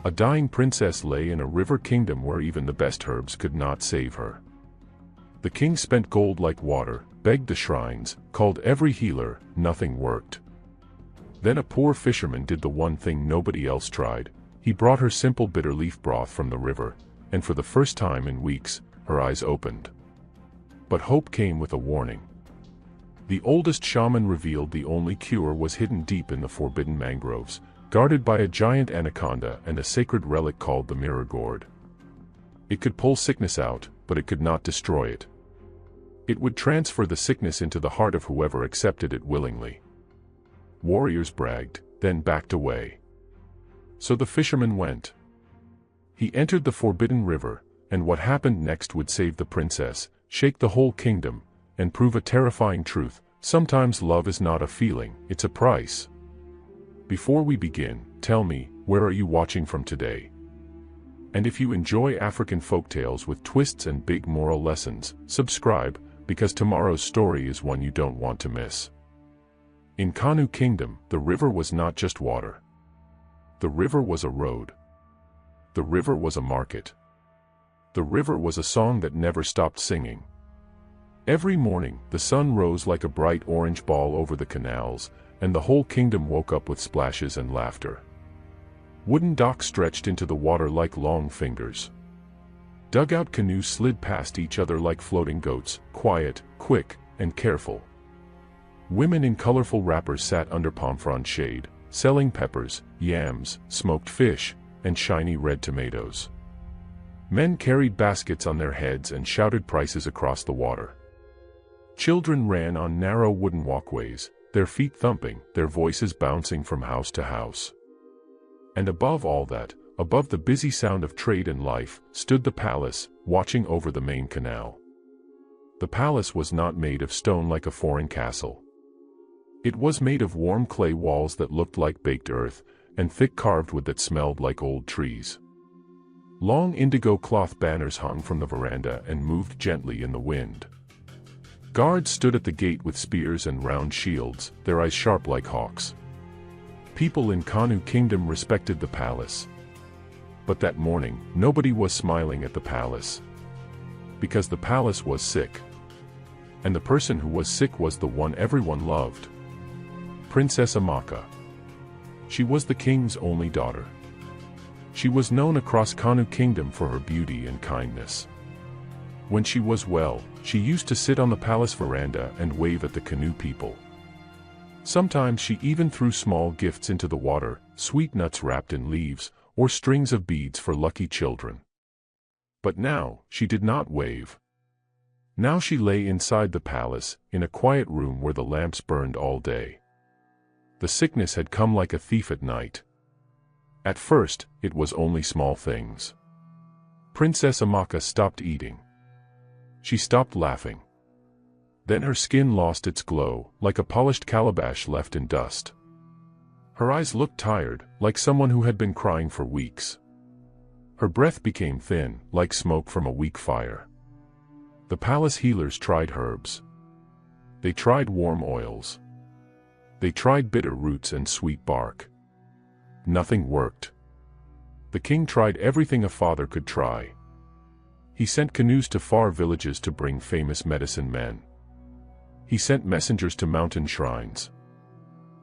A dying princess lay in a river kingdom where even the best herbs could not save her. The king spent gold like water, begged the shrines, called every healer, nothing worked. Then a poor fisherman did the one thing nobody else tried. He brought her simple bitter leaf broth from the river, and for the first time in weeks, her eyes opened. But hope came with a warning. The oldest shaman revealed the only cure was hidden deep in the forbidden mangroves, guarded by a giant anaconda and a sacred relic called the mirror gourd. It could pull sickness out, but it could not destroy it. It would transfer the sickness into the heart of whoever accepted it willingly. Warriors bragged, then backed away. So the fisherman went. He entered the forbidden river, and what happened next would save the princess, shake the whole kingdom, and prove a terrifying truth: sometimes love is not a feeling, it's a price. Before we begin, tell me, where are you watching from today? And if you enjoy African folktales with twists and big moral lessons, subscribe, because tomorrow's story is one you don't want to miss. In Kanu Kingdom, the river was not just water. The river was a road. The river was a market. The river was a song that never stopped singing. Every morning, the sun rose like a bright orange ball over the canals, and the whole kingdom woke up with splashes and laughter. Wooden docks stretched into the water like long fingers. Dugout canoes slid past each other like floating goats, quiet, quick, and careful. Women in colorful wrappers sat under palm frond shade, selling peppers, yams, smoked fish, and shiny red tomatoes. Men carried baskets on their heads and shouted prices across the water. Children ran on narrow wooden walkways, their feet thumping, their voices bouncing from house to house. And above all that, above the busy sound of trade and life, stood the palace, watching over the main canal. The palace was not made of stone like a foreign castle. It was made of warm clay walls that looked like baked earth, and thick carved wood that smelled like old trees. Long indigo cloth banners hung from the veranda and moved gently in the wind. Guards stood at the gate with spears and round shields, their eyes sharp like hawks. People in Kanu Kingdom respected the palace. But that morning, nobody was smiling at the palace. Because the palace was sick. And the person who was sick was the one everyone loved. Princess Amaka. She was the king's only daughter. She was known across Kanu Kingdom for her beauty and kindness. When she was well, she used to sit on the palace veranda and wave at the canoe people. Sometimes she even threw small gifts into the water, sweet nuts wrapped in leaves, or strings of beads for lucky children. But now, she did not wave. Now she lay inside the palace, in a quiet room where the lamps burned all day. The sickness had come like a thief at night. At first, it was only small things. Princess Amaka stopped eating. She stopped laughing. Then her skin lost its glow, like a polished calabash left in dust. Her eyes looked tired, like someone who had been crying for weeks. Her breath became thin, like smoke from a weak fire. The palace healers tried herbs. They tried warm oils. They tried bitter roots and sweet bark. Nothing worked. The king tried everything a father could try. He sent canoes to far villages to bring famous medicine men. He sent messengers to mountain shrines.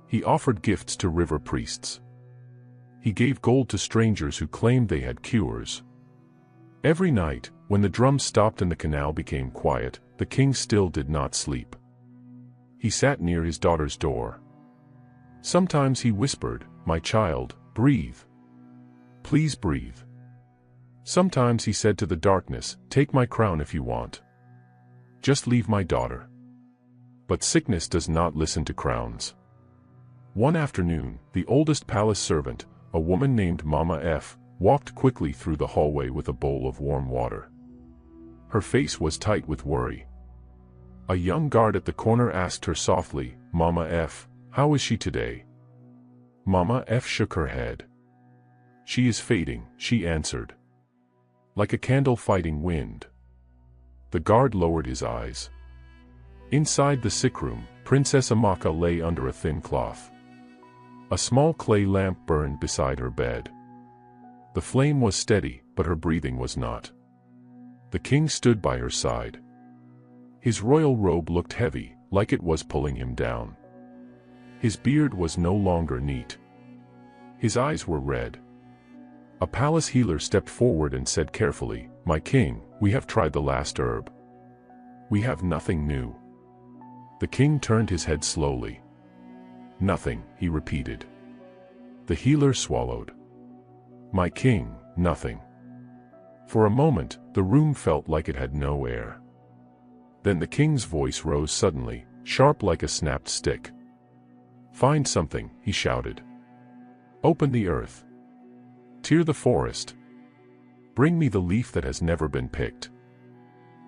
He offered gifts to river priests. He gave gold to strangers who claimed they had cures. Every night, when the drums stopped and the canal became quiet, the king still did not sleep. He sat near his daughter's door. Sometimes he whispered, "My child, breathe. Please breathe." Sometimes he said to the darkness, "Take my crown if you want. Just leave my daughter." But sickness does not listen to crowns. One afternoon, the oldest palace servant, a woman named Mama F, walked quickly through the hallway with a bowl of warm water. Her face was tight with worry. A young guard at the corner asked her softly, "Mama F, how is she today?" Mama F shook her head. "She is fading," she answered. "Like a candle fighting wind." The guard lowered his eyes. Inside the sick room, Princess Amaka lay under a thin cloth. A small clay lamp burned beside her bed. The flame was steady, but her breathing was not. The king stood by her side. His royal robe looked heavy, like it was pulling him down. His beard was no longer neat. His eyes were red. A palace healer stepped forward and said carefully, "My king, we have tried the last herb. We have nothing new." The king turned his head slowly. "Nothing," he repeated. The healer swallowed. "My king, nothing." For a moment, the room felt like it had no air. Then the king's voice rose suddenly, sharp like a snapped stick. "Find something," he shouted. "Open the earth. Tear the forest. Bring me the leaf that has never been picked."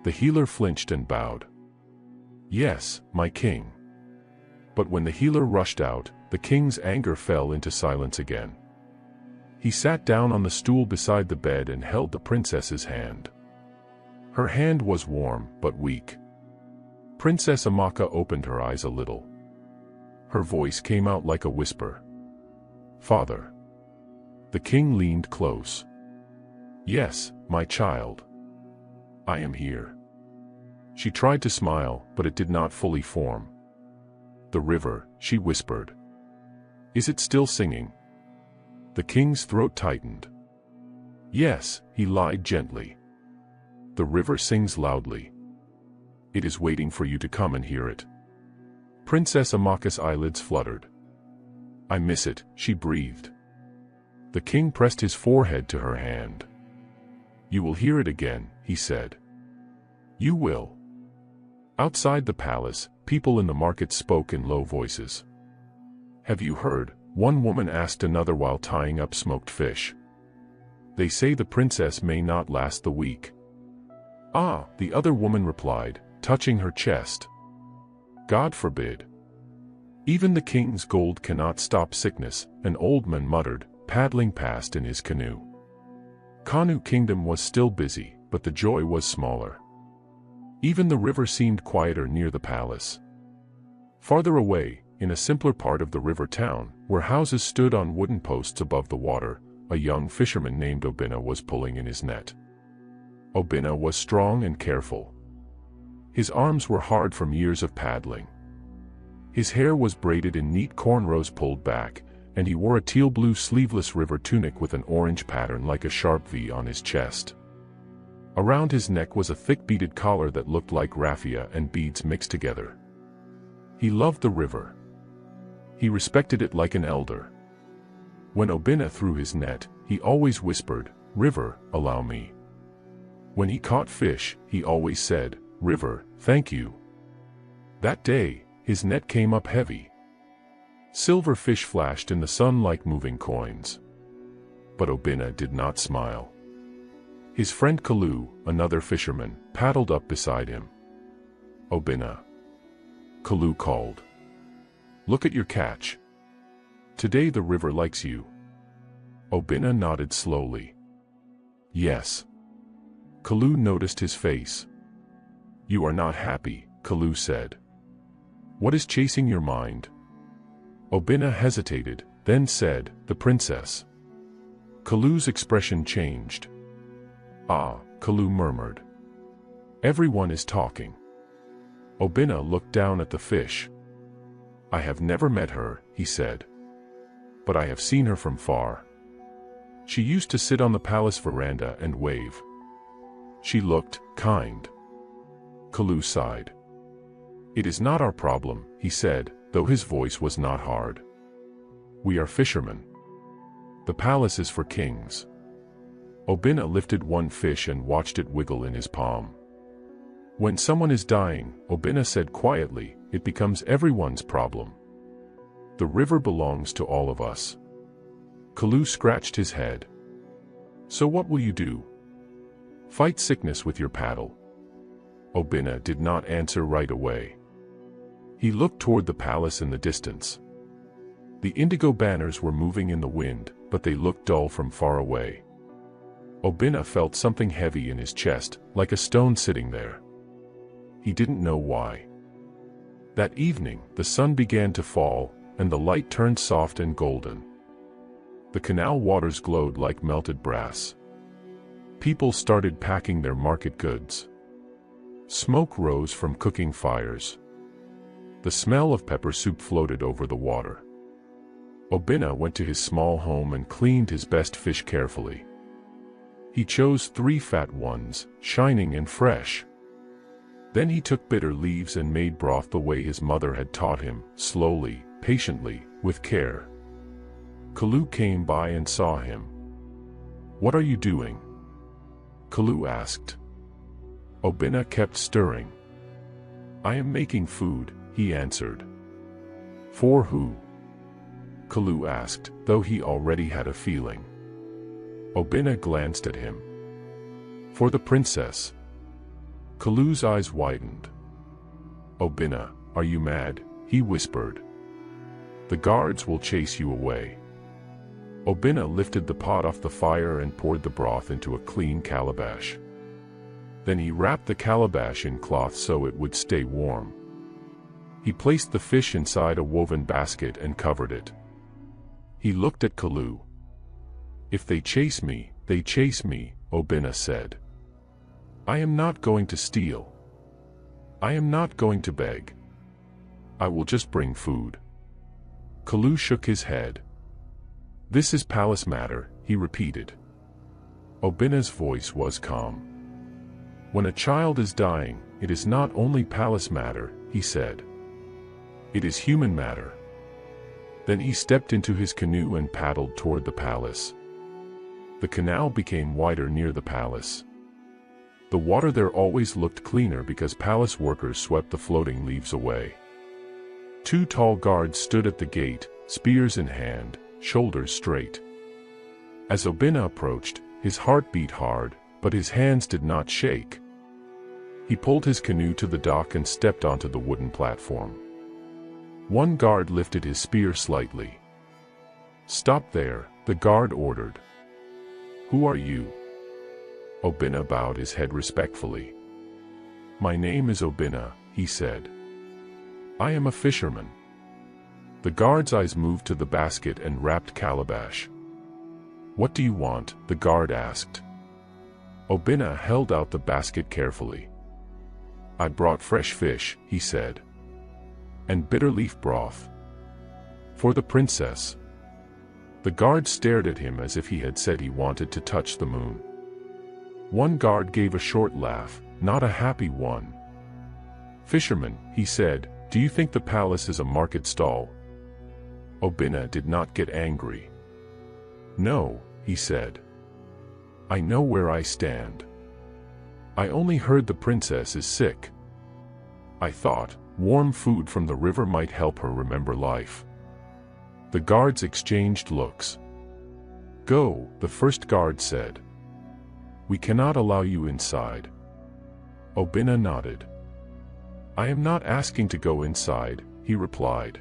The healer flinched and bowed. "Yes, my king." But when the healer rushed out, the king's anger fell into silence again. He sat down on the stool beside the bed and held the princess's hand. Her hand was warm, but weak. Princess Amaka opened her eyes a little. Her voice came out like a whisper. "Father." The king leaned close. "Yes, my child. I am here." She tried to smile, but it did not fully form. "The river," she whispered. "Is it still singing?" The king's throat tightened. "Yes," he lied gently. "The river sings loudly. It is waiting for you to come and hear it." Princess Amaka's eyelids fluttered. "I miss it," she breathed. The king pressed his forehead to her hand. "You will hear it again," he said. "You will." Outside the palace, people in the market spoke in low voices. "Have you heard?" one woman asked another while tying up smoked fish. "They say the princess may not last the week." "Ah," the other woman replied, touching her chest. "God forbid. Even the king's gold cannot stop sickness," an old man muttered, paddling past in his canoe. Kanu Kingdom was still busy, but the joy was smaller. Even the river seemed quieter near the palace. Farther away, in a simpler part of the river town, where houses stood on wooden posts above the water, a young fisherman named Obina was pulling in his net. Obina was strong and careful. His arms were hard from years of paddling. His hair was braided in neat cornrows pulled back, and he wore a teal-blue sleeveless river tunic with an orange pattern like a sharp V on his chest. Around his neck was a thick beaded collar that looked like raffia and beads mixed together. He loved the river. He respected it like an elder. When Obina threw his net, he always whispered, "River, allow me." When he caught fish, he always said, "River, thank you." That day, his net came up heavy. Silver fish flashed in the sun like moving coins. But Obina did not smile. His friend Kalu, another fisherman, paddled up beside him. "Obina," Kalu called. "Look at your catch. Today the river likes you." Obina nodded slowly. "Yes." Kalu noticed his face. "You are not happy," Kalu said. "What is chasing your mind?" Obina hesitated, then said, "The princess." Kalu's expression changed. "Ah," Kalu murmured. "Everyone is talking." Obina looked down at the fish. "I have never met her," he said. "But I have seen her from far. She used to sit on the palace veranda and wave. She looked kind." Kalu sighed. "It is not our problem," he said, though his voice was not hard. "We are fishermen. The palace is for kings." Obina lifted one fish and watched it wiggle in his palm. "When someone is dying," Obina said quietly, "it becomes everyone's problem. The river belongs to all of us." Kalu scratched his head. "So what will you do? Fight sickness with your paddle?" Obina did not answer right away. He looked toward the palace in the distance. The indigo banners were moving in the wind, but they looked dull from far away. Obina felt something heavy in his chest, like a stone sitting there. He didn't know why. That evening, the sun began to fall, and the light turned soft and golden. The canal waters glowed like melted brass. People started packing their market goods. Smoke rose from cooking fires. The smell of pepper soup floated over the water. Obinna went to his small home and cleaned his best fish carefully. He chose 3 fat ones, shining and fresh. Then he took bitter leaves and made broth the way his mother had taught him, slowly, patiently, with care. Kalu came by and saw him. "What are you doing?" Kalu asked. Obinna kept stirring. "I am making food," he answered. "For who?" Kalu asked, though he already had a feeling. Obinna glanced at him. "For the princess." Kalu's eyes widened. "Obinna, are you mad?" he whispered. "The guards will chase you away." Obinna lifted the pot off the fire and poured the broth into a clean calabash. Then he wrapped the calabash in cloth so it would stay warm. He placed the fish inside a woven basket and covered it. He looked at Kalu. "If they chase me, they chase me," Obinna said. "I am not going to steal. I am not going to beg. I will just bring food." Kalu shook his head. "This is palace matter," he repeated. Obinna's voice was calm. "When a child is dying, it is not only palace matter," he said. "It is human matter." Then he stepped into his canoe and paddled toward the palace. The canal became wider near the palace. The water there always looked cleaner because palace workers swept the floating leaves away. 2 tall guards stood at the gate, spears in hand, shoulders straight. As Obinna approached, his heart beat hard, but his hands did not shake. He pulled his canoe to the dock and stepped onto the wooden platform. One guard lifted his spear slightly. "Stop there," the guard ordered. "Who are you?" Obinna bowed his head respectfully. "My name is Obinna," he said. "I am a fisherman." The guard's eyes moved to the basket and wrapped calabash. "What do you want?" the guard asked. Obinna held out the basket carefully. "I brought fresh fish," he said. "And bitter leaf broth. For the princess." The guard stared at him as if he had said he wanted to touch the moon. One guard gave a short laugh, not a happy one. "Fisherman," he said, "do you think the palace is a market stall?" Obinna did not get angry. "No," he said. "I know where I stand. I only heard the princess is sick. I thought warm food from the river might help her remember life." The guards exchanged looks. "Go," the first guard said. "We cannot allow you inside." Obinna nodded. "I am not asking to go inside," he replied.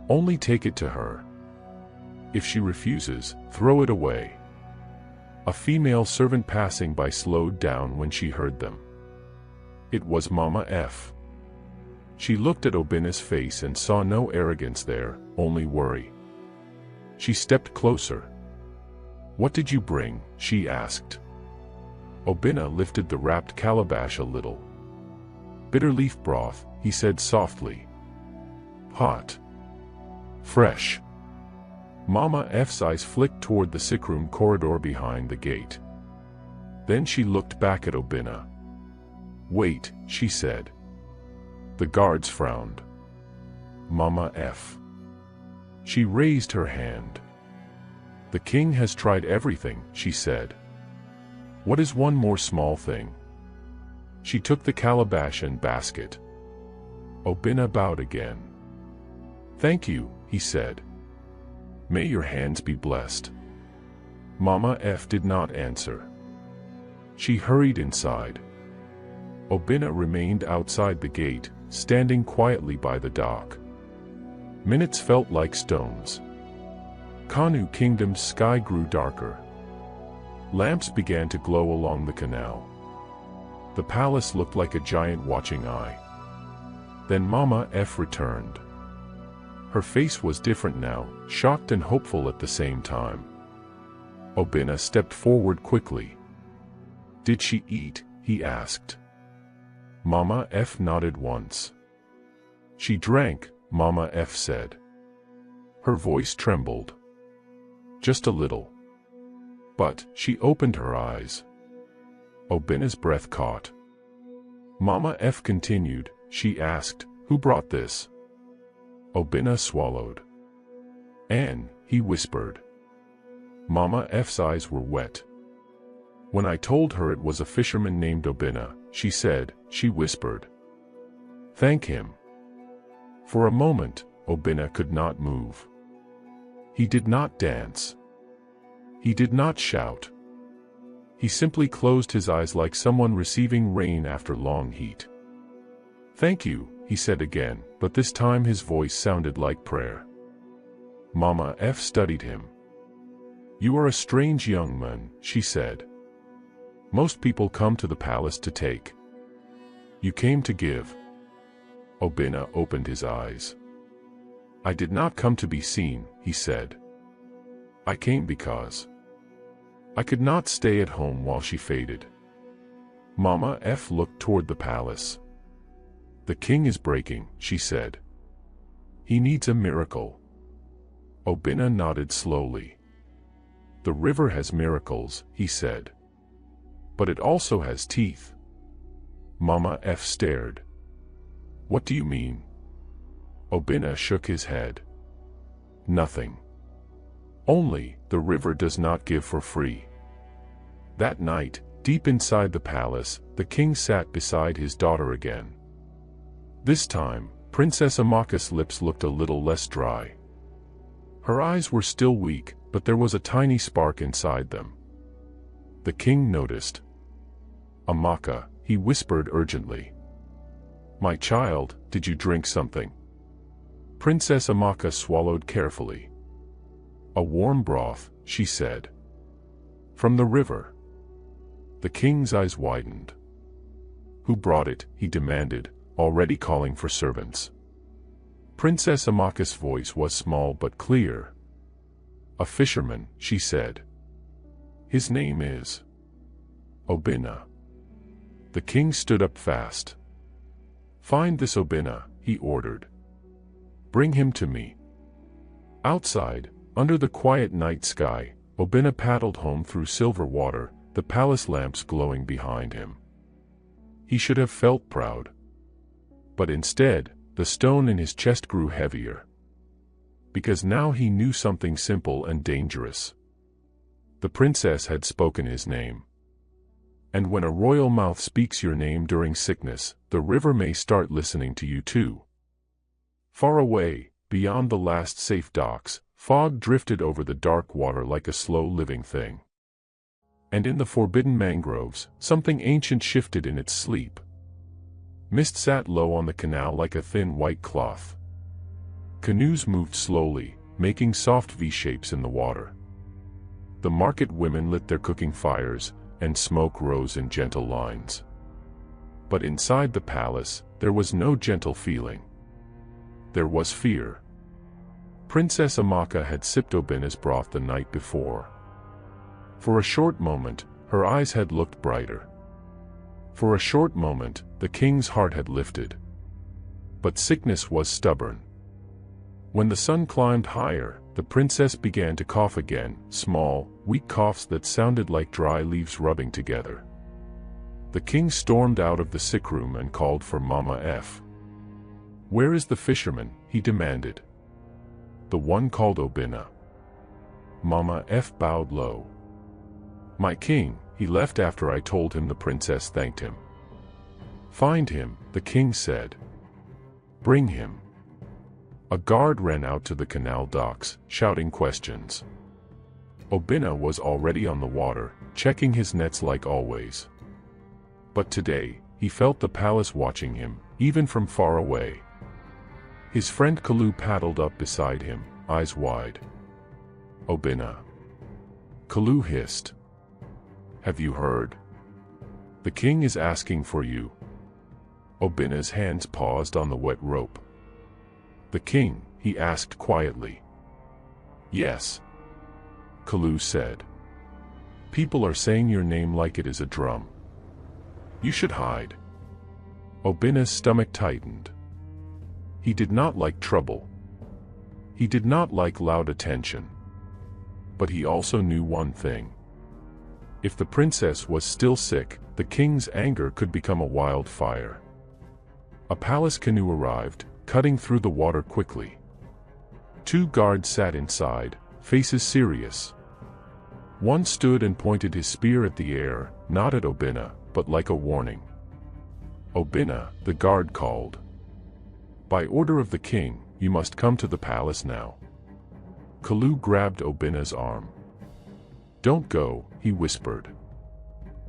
"Only take it to her. If she refuses, throw it away." A female servant passing by slowed down when she heard them. It was Mama F. She looked at Obinna's face and saw no arrogance there, only worry. She stepped closer. "What did you bring?" she asked. Obinna lifted the wrapped calabash a little. "Bitter leaf broth," he said softly. "Hot. Fresh." Mama F's eyes flicked toward the sickroom corridor behind the gate. Then she looked back at Obinna. "Wait," she said. The guards frowned. "Mama F." She raised her hand. "The king has tried everything," she said. "What is one more small thing?" She took the calabash and basket. Obinna bowed again. "Thank you," he said. "May your hands be blessed." Mama F did not answer. She hurried inside. Obinna remained outside the gate, standing quietly by the dock. Minutes felt like stones. Kanu Kingdom's sky grew darker. Lamps began to glow along the canal. The palace looked like a giant watching eye. Then Mama F returned. Her face was different now, shocked and hopeful at the same time. Obinna stepped forward quickly. "Did she eat?" he asked. Mama F nodded once. "She drank," Mama F said. Her voice trembled. Just a little. But she opened her eyes. Obinna's breath caught. Mama F continued. She asked, "Who brought this?" Obinna swallowed. "Anne," he whispered. Mama F's eyes were wet. "When I told her it was a fisherman named Obinna," she said, she whispered. "Thank him." For a moment, Obinna could not move. He did not dance. He did not shout. He simply closed his eyes like someone receiving rain after long heat. "Thank you," he said again, but this time his voice sounded like prayer. Mama F studied him. "You are a strange young man," she said. "Most people come to the palace to take. You came to give." Obinna opened his eyes. "I did not come to be seen," he said. "I came because I could not stay at home while she faded." Mama F looked toward the palace. "The king is breaking," she said. "He needs a miracle." Obinna nodded slowly. "The river has miracles," he said. "But it also has teeth." Mama F stared. "What do you mean?" Obinna shook his head. "Nothing. Only, the river does not give for free." That night, deep inside the palace, the king sat beside his daughter again. This time, Princess Amaka's lips looked a little less dry. Her eyes were still weak, but there was a tiny spark inside them. The king noticed. "Amaka," he whispered urgently. "My child, did you drink something?" Princess Amaka swallowed carefully. "A warm broth," she said. "From the river." The king's eyes widened. "Who brought it?" he demanded, already calling for servants. Princess Amaka's voice was small but clear. "A fisherman," she said. "His name is Obinna." The king stood up fast. "Find this Obinna," he ordered. "Bring him to me." Outside, under the quiet night sky, Obinna paddled home through silver water, the palace lamps glowing behind him. He should have felt proud. But instead, the stone in his chest grew heavier. Because now he knew something simple and dangerous. The princess had spoken his name. And when a royal mouth speaks your name during sickness, the river may start listening to you too. Far away, beyond the last safe docks, fog drifted over the dark water like a slow-living thing. And in the forbidden mangroves, something ancient shifted in its sleep. Mist sat low on the canal like a thin white cloth. Canoes moved slowly, making soft V-shapes in the water. The market women lit their cooking fires, and smoke rose in gentle lines. But inside the palace, there was no gentle feeling. There was fear. Princess Amaka had sipped Obinna's broth the night before. For a short moment, her eyes had looked brighter. For a short moment, the king's heart had lifted. But sickness was stubborn. When the sun climbed higher, the princess began to cough again, small, weak coughs that sounded like dry leaves rubbing together. The king stormed out of the sick room and called for Mama F. "Where is the fisherman?" he demanded. "The one called Obinna." Mama F bowed low. "My king, he left after I told him," the princess thanked him. "Find him," the king said. "Bring him." A guard ran out to the canal docks, shouting questions. Obinna was already on the water, checking his nets like always. But today, he felt the palace watching him, even from far away. His friend Kalu paddled up beside him, eyes wide. "Obinna." Kalu hissed. "Have you heard? The king is asking for you." Obinna's hands paused on the wet rope. "The king," he asked quietly. Yes, Kalu said. People are saying your name like it is a drum. You should hide. Obina's stomach tightened. He did not like trouble. He did not like loud attention. But he also knew one thing. If the princess was still sick, the king's anger could become a wildfire. A palace canoe arrived, cutting through the water quickly. 2 guards sat inside, faces serious. One stood and pointed his spear at the air, not at Obina, but like a warning. Obina, the guard called. By order of the king, you must come to the palace now. Kalu grabbed Obina's arm. Don't go, he whispered.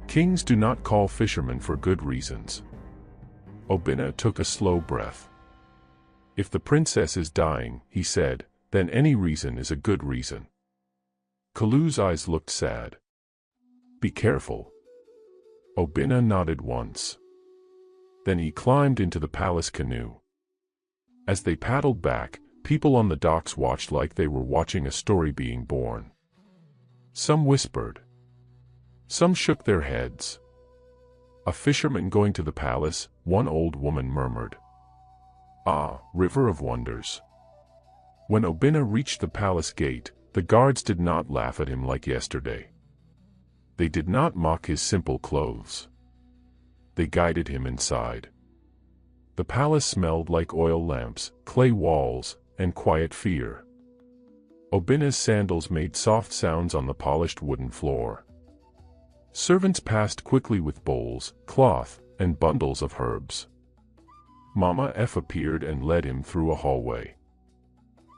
Kings do not call fishermen for good reasons. Obina took a slow breath. If the princess is dying, he said, then any reason is a good reason. Kalu's eyes looked sad. Be careful. Obina nodded once. Then he climbed into the palace canoe. As they paddled back, people on the docks watched like they were watching a story being born. Some whispered. Some shook their heads. A fisherman going to the palace, one old woman murmured. Ah, river of wonders. When Obina reached the palace gate, the guards did not laugh at him like yesterday. They did not mock his simple clothes. They guided him inside. The palace smelled like oil lamps, clay walls, and quiet fear. Obina's sandals made soft sounds on the polished wooden floor. Servants passed quickly with bowls, cloth, and bundles of herbs. Mama F appeared and led him through a hallway.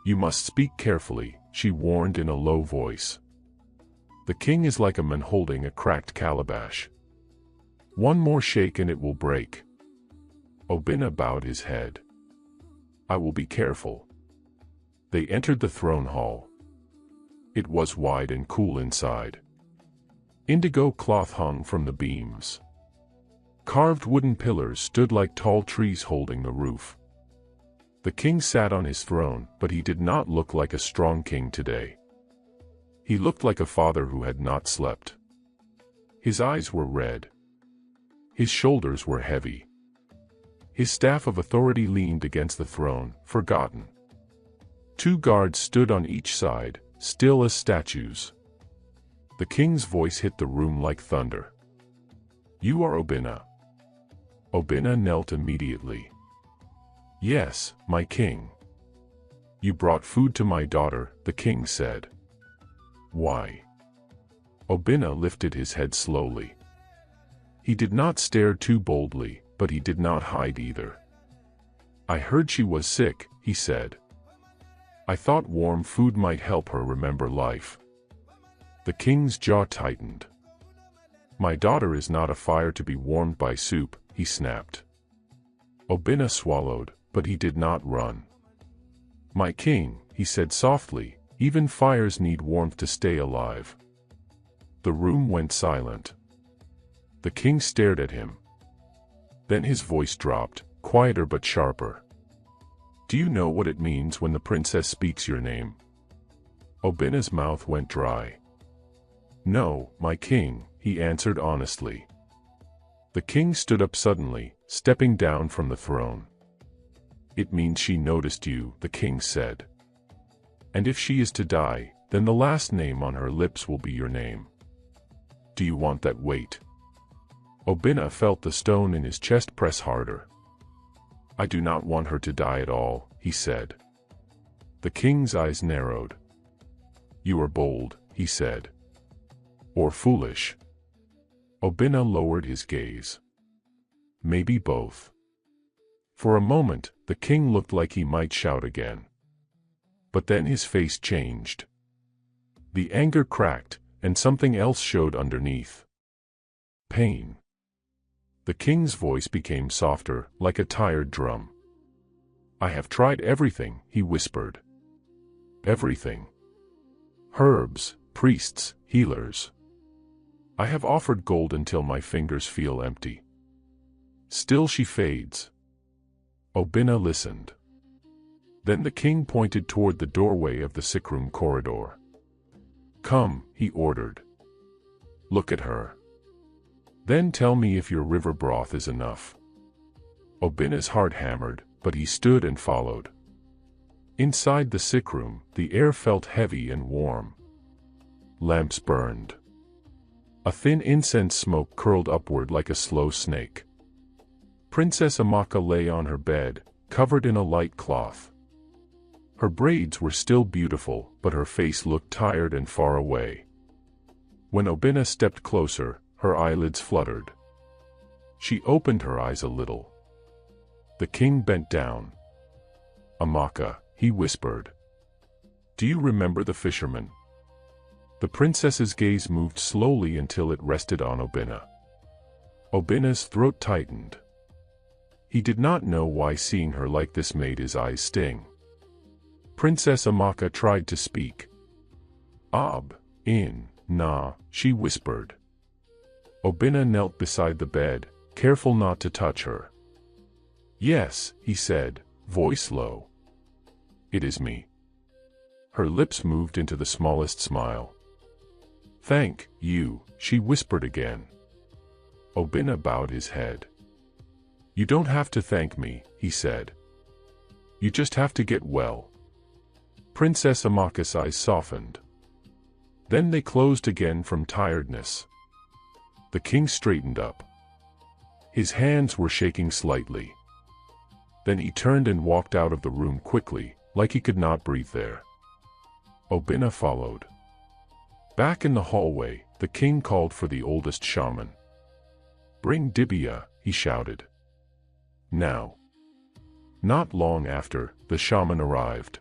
You must speak carefully, she warned in a low voice. The king is like a man holding a cracked calabash. One more shake and it will break. Obina bowed his head. I will be careful. They entered the throne hall. It was wide and cool inside. Indigo cloth hung from the beams. Carved wooden pillars stood like tall trees holding the roof. The king sat on his throne, but he did not look like a strong king today. He looked like a father who had not slept. His eyes were red. His shoulders were heavy. His staff of authority leaned against the throne, forgotten. 2 guards stood on each side, still as statues. The king's voice hit the room like thunder. You are Obina. Obina knelt immediately. Yes, my king. You brought food to my daughter, the king said. Why? Obina lifted his head slowly. He did not stare too boldly, but he did not hide either. I heard she was sick, he said. I thought warm food might help her remember life. The king's jaw tightened. My daughter is not a fire to be warmed by soup, he snapped. Obina swallowed, but he did not run. My king, he said softly, even fires need warmth to stay alive. The room went silent. The king stared at him. Then his voice dropped, quieter but sharper. Do you know what it means when the princess speaks your name? Obina's mouth went dry. No, my king, he answered honestly. The king stood up suddenly, stepping down from the throne. It means she noticed you, the king said. And if she is to die, then the last name on her lips will be your name. Do you want that weight? Obina felt the stone in his chest press harder. I do not want her to die at all, he said. The king's eyes narrowed. You are bold, he said. Or foolish. Obina lowered his gaze. Maybe both. For a moment, the king looked like he might shout again. But then his face changed. The anger cracked, and something else showed underneath. Pain. The king's voice became softer, like a tired drum. I have tried everything, he whispered. Everything. Herbs, priests, healers. I have offered gold until my fingers feel empty. Still she fades. Obina listened. Then the king pointed toward the doorway of the sickroom corridor. "Come," he ordered. "Look at her. Then tell me if your river broth is enough." Obina's heart hammered, but he stood and followed. Inside the sickroom, the air felt heavy and warm. Lamps burned. A thin incense smoke curled upward like a slow snake. Princess Amaka lay on her bed, covered in a light cloth. Her braids were still beautiful, but her face looked tired and far away. When Obina stepped closer, her eyelids fluttered. She opened her eyes a little. The king bent down. "Amaka," he whispered. "Do you remember the fisherman?" The princess's gaze moved slowly until it rested on Obina. Obina's throat tightened. He did not know why seeing her like this made his eyes sting. Princess Amaka tried to speak. "Na," she whispered. Obina knelt beside the bed, careful not to touch her. "Yes," he said, voice low. "It is me." Her lips moved into the smallest smile. "Thank you," she whispered again. Obina bowed his head. "You don't have to thank me," he said. "You just have to get well." Princess Amaka's eyes softened. Then they closed again from tiredness. The king straightened up. His hands were shaking slightly. Then he turned and walked out of the room quickly, like he could not breathe there. Obina followed. Back in the hallway, the king called for the oldest shaman. "Bring Dibia," he shouted. "Now." Not long after, the shaman arrived.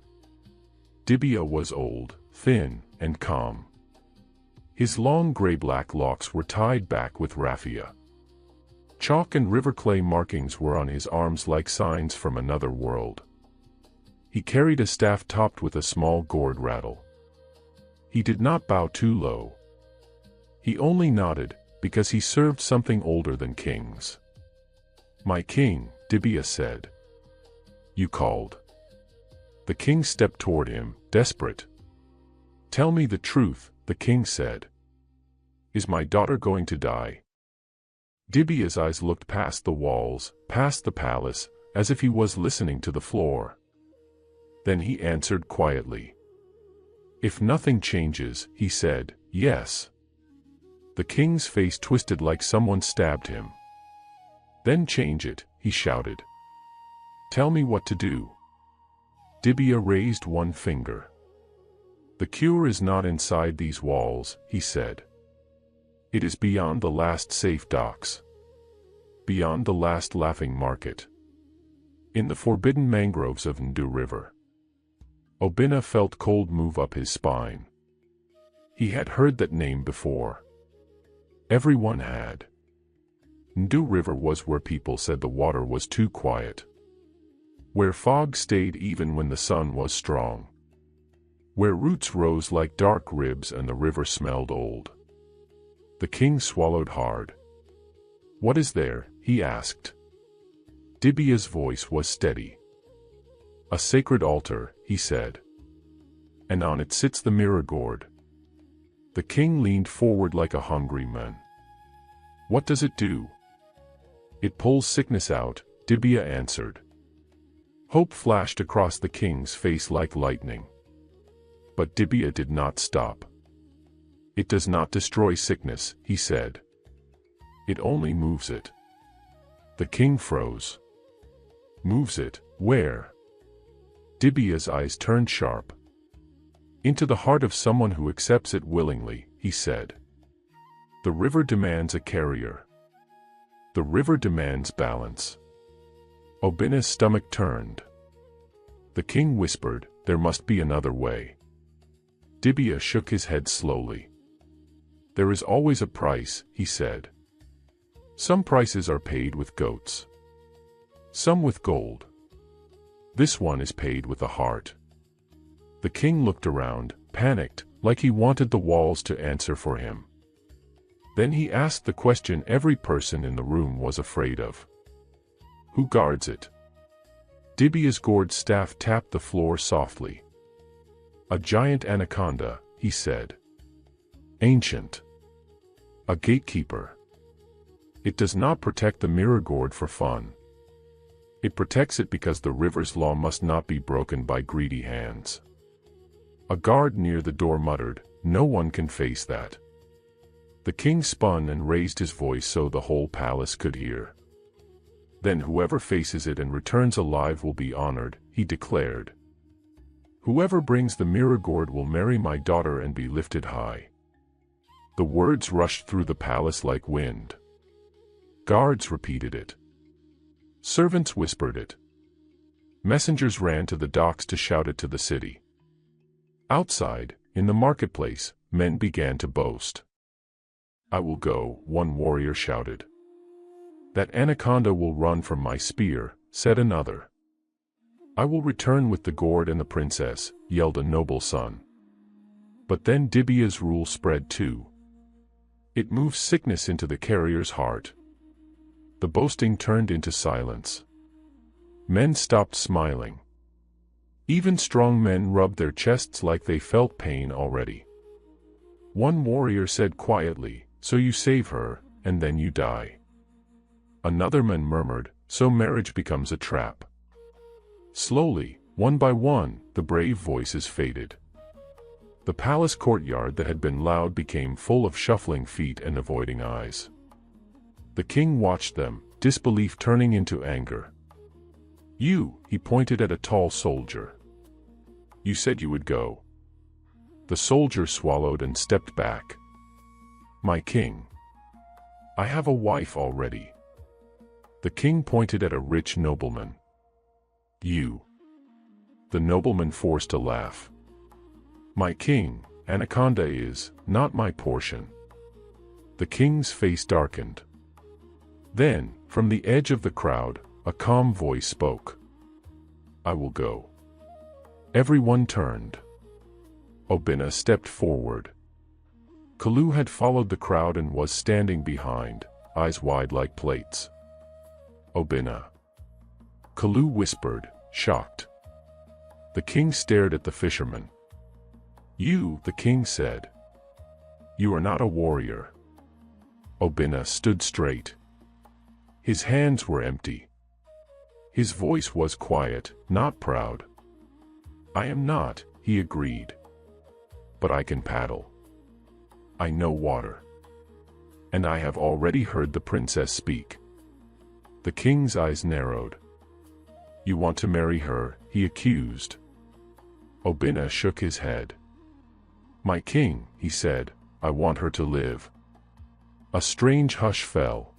Dibia was old, thin, and calm. His long gray-black locks were tied back with raffia. Chalk and river clay markings were on his arms like signs from another world. He carried a staff topped with a small gourd rattle. He did not bow too low. He only nodded, because he served something older than kings. "My king," Dibia said. "You called." The king stepped toward him, desperate. "Tell me the truth," the king said. "Is my daughter going to die?" Dibia's eyes looked past the walls, past the palace, as if he was listening to the floor. Then he answered quietly. "If nothing changes," he said, "yes." The king's face twisted like someone stabbed him. "Then change it," he shouted. "Tell me what to do." Dibia raised one finger. "The cure is not inside these walls," he said. "It is beyond the last safe docks. Beyond the last laughing market. In the forbidden mangroves of Ndu River." Obina felt cold move up his spine. He had heard that name before. Everyone had. Ndu River was where people said the water was too quiet. Where fog stayed even when the sun was strong. Where roots rose like dark ribs and the river smelled old. The king swallowed hard. "What is there?" he asked. Dibia's voice was steady. "A sacred altar," he said. "And on it sits the mirror gourd." The king leaned forward like a hungry man. "What does it do?" "It pulls sickness out," Dibia answered. Hope flashed across the king's face like lightning. But Dibia did not stop. "It does not destroy sickness," he said. "It only moves it." The king froze. "Moves it, where?" Dibia's eyes turned sharp. "Into the heart of someone who accepts it willingly," he said. "The river demands a carrier. The river demands balance." Obina's stomach turned. The king whispered, "There must be another way." Dibia shook his head slowly. "There is always a price," he said. "Some prices are paid with goats. Some with gold. This one is paid with a heart." The king looked around, panicked, like he wanted the walls to answer for him. Then he asked the question every person in the room was afraid of. "Who guards it?" Dibia's gourd staff tapped the floor softly. A giant anaconda, he said. Ancient. A gatekeeper. It does not protect the mirror gourd for fun. It protects it because the river's law must not be broken by greedy hands. A guard near the door muttered, "No one can face that." The king spun and raised his voice so the whole palace could hear. "Then whoever faces it and returns alive will be honored," he declared. "Whoever brings the mirror gourd will marry my daughter and be lifted high." The words rushed through the palace like wind. Guards repeated it. Servants whispered it. Messengers ran to the docks to shout it to the city. Outside, in the marketplace, men began to boast. "I will go," one warrior shouted. "That anaconda will run from my spear," said another. "I will return with the gourd and the princess," yelled a noble son. But then Dibia's rule spread too. It moved sickness into the carrier's heart. The boasting turned into silence. Men stopped smiling. Even strong men rubbed their chests like they felt pain already. One warrior said quietly, "So you save her, and then you die." Another man murmured, "So marriage becomes a trap." Slowly, one by one, the brave voices faded. The palace courtyard that had been loud became full of shuffling feet and avoiding eyes. The king watched them, disbelief turning into anger. "You," he pointed at a tall soldier. "You said you would go." The soldier swallowed and stepped back. "My king. I have a wife already." The king pointed at a rich nobleman. "You." The nobleman forced a laugh. "My king, anaconda is not my portion." The king's face darkened. Then, from the edge of the crowd, a calm voice spoke. "I will go." Everyone turned. Obina stepped forward. Kalu had followed the crowd and was standing behind, eyes wide like plates. "Obina." Kalu whispered, shocked. The king stared at the fisherman. "You," the king said. "You are not a warrior." Obina stood straight. His hands were empty. His voice was quiet, not proud. "I am not," he agreed. "But I can paddle. I know water. And I have already heard the princess speak." The king's eyes narrowed. "You want to marry her?" he accused. Obina shook his head. "My king," he said, "I want her to live." A strange hush fell.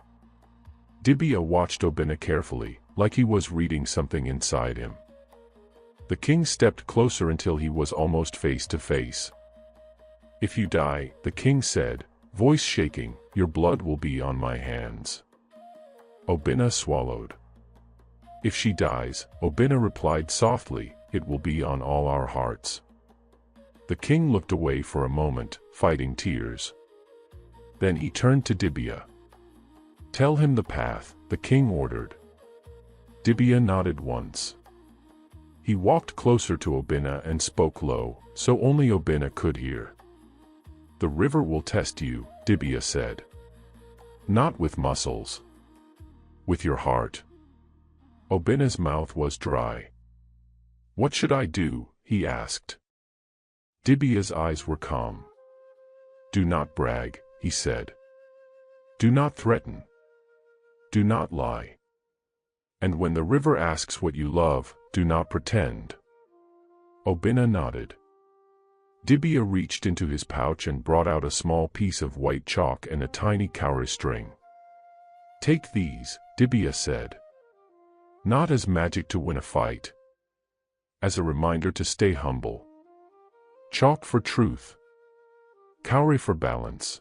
Dibia watched Obina carefully, like he was reading something inside him. The king stepped closer until he was almost face to face. "If you die," the king said, voice shaking, "your blood will be on my hands." Obina swallowed. "If she dies," Obina replied softly, "it will be on all our hearts." The king looked away for a moment, fighting tears. Then he turned to Dibia. "Tell him the path," the king ordered. Dibia nodded once. He walked closer to Obina and spoke low, so only Obina could hear. "The river will test you," Dibia said. "Not with muscles. With your heart." Obina's mouth was dry. "What should I do?" he asked. Dibia's eyes were calm. "Do not brag," he said. "Do not threaten. Do not lie. And when the river asks what you love, do not pretend." Obina nodded. Dibia reached into his pouch and brought out a small piece of white chalk and a tiny cowrie string. "Take these," Dibia said. "Not as magic to win a fight. As a reminder to stay humble. Chalk for truth. Cowrie for balance."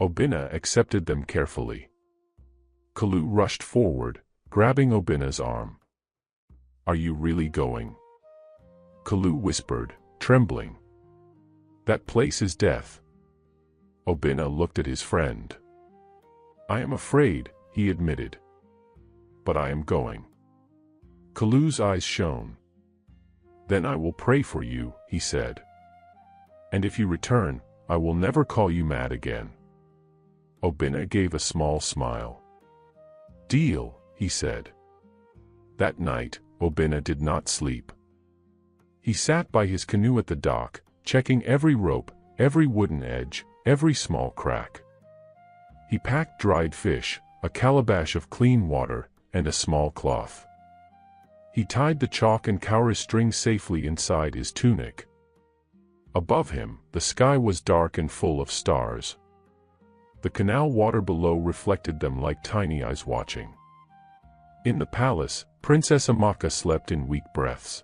Obina accepted them carefully. Kalu rushed forward, grabbing Obina's arm. "Are you really going?" Kalu whispered, trembling. "That place is death." Obina looked at his friend. "I am afraid," he admitted. "But I am going." Kalu's eyes shone. "Then I will pray for you," he said. "And if you return, I will never call you mad again." Obinna gave a small smile. "Deal," he said. That night, Obinna did not sleep. He sat by his canoe at the dock, checking every rope, every wooden edge, every small crack. He packed dried fish, a calabash of clean water, and a small cloth. He tied the chalk and cowrie string safely inside his tunic. Above him, the sky was dark and full of stars. The canal water below reflected them like tiny eyes watching. In the palace, Princess Amaka slept in weak breaths.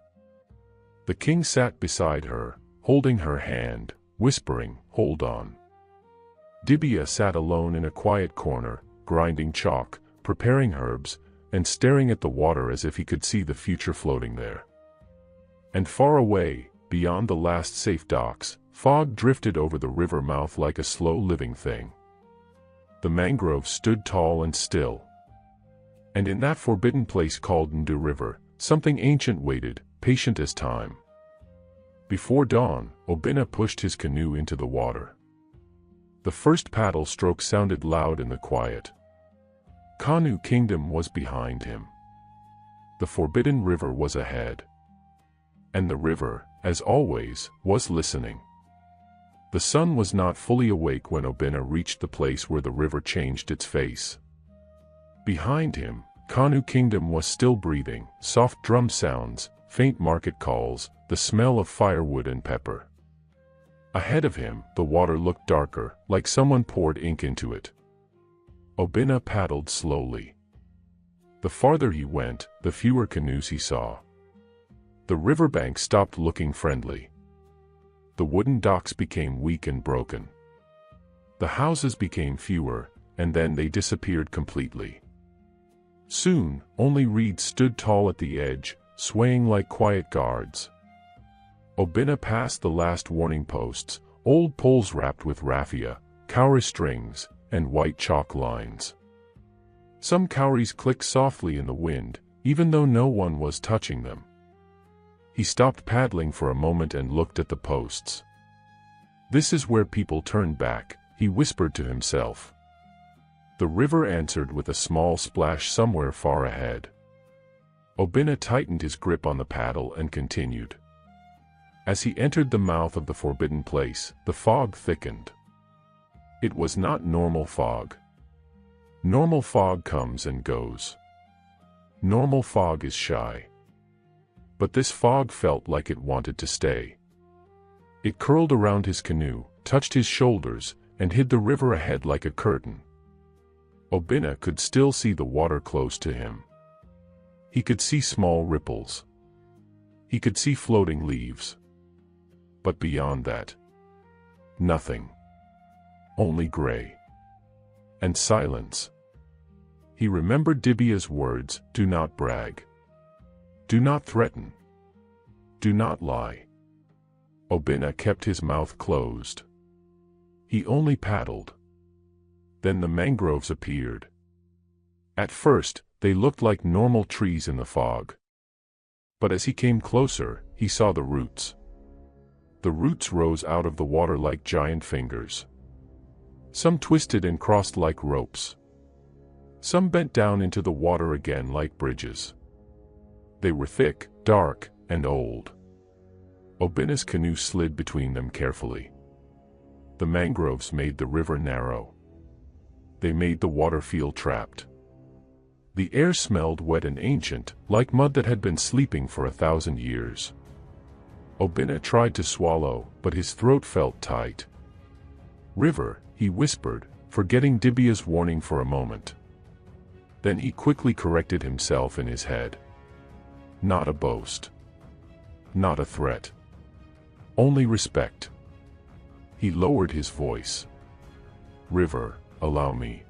The king sat beside her, holding her hand, whispering, "Hold on." Dibia sat alone in a quiet corner, grinding chalk, preparing herbs, and staring at the water as if he could see the future floating there. And far away, beyond the last safe docks, fog drifted over the river mouth like a slow living thing. The mangroves stood tall and still. And in that forbidden place called Ndu River, something ancient waited, patient as time. Before dawn, Obinna pushed his canoe into the water. The first paddle stroke sounded loud in the quiet. Kanu Kingdom was behind him. The forbidden river was ahead. And the river, as always, was listening. The sun was not fully awake when Obinna reached the place where the river changed its face. Behind him, Kanu Kingdom was still breathing, soft drum sounds, faint market calls, the smell of firewood and pepper. Ahead of him, the water looked darker, like someone poured ink into it. Obinna paddled slowly. The farther he went, the fewer canoes he saw. The riverbank stopped looking friendly. The wooden docks became weak and broken. The houses became fewer, and then they disappeared completely. Soon, only reeds stood tall at the edge, swaying like quiet guards. Obinna passed the last warning posts, old poles wrapped with raffia, cowrie strings, and white chalk lines. Some cowries clicked softly in the wind, even though no one was touching them. He stopped paddling for a moment and looked at the posts. "This is where people turn back," he whispered to himself. The river answered with a small splash somewhere far ahead. Obinna tightened his grip on the paddle and continued. As he entered the mouth of the forbidden place, the fog thickened. It was not normal fog. Normal fog comes and goes. Normal fog is shy. But this fog felt like it wanted to stay. It curled around his canoe, touched his shoulders, and hid the river ahead like a curtain. Obinna could still see the water close to him. He could see small ripples. He could see floating leaves. But beyond that, nothing. Only gray. And silence. He remembered Dibia's words, "Do not brag. Do not threaten. Do not lie." Obinna kept his mouth closed. He only paddled. Then the mangroves appeared. At first, they looked like normal trees in the fog. But as he came closer, he saw the roots. The roots rose out of the water like giant fingers. Some twisted and crossed like ropes. Some bent down into the water again like bridges. They were thick, dark, and old. Obinna's canoe slid between them carefully. The mangroves made the river narrow. They made the water feel trapped. The air smelled wet and ancient, like mud that had been sleeping for 1,000 years. Obinna tried to swallow, but his throat felt tight. "River," he whispered, forgetting Dibia's warning for a moment. Then he quickly corrected himself in his head. Not a boast. Not a threat. Only respect. He lowered his voice. "River, allow me."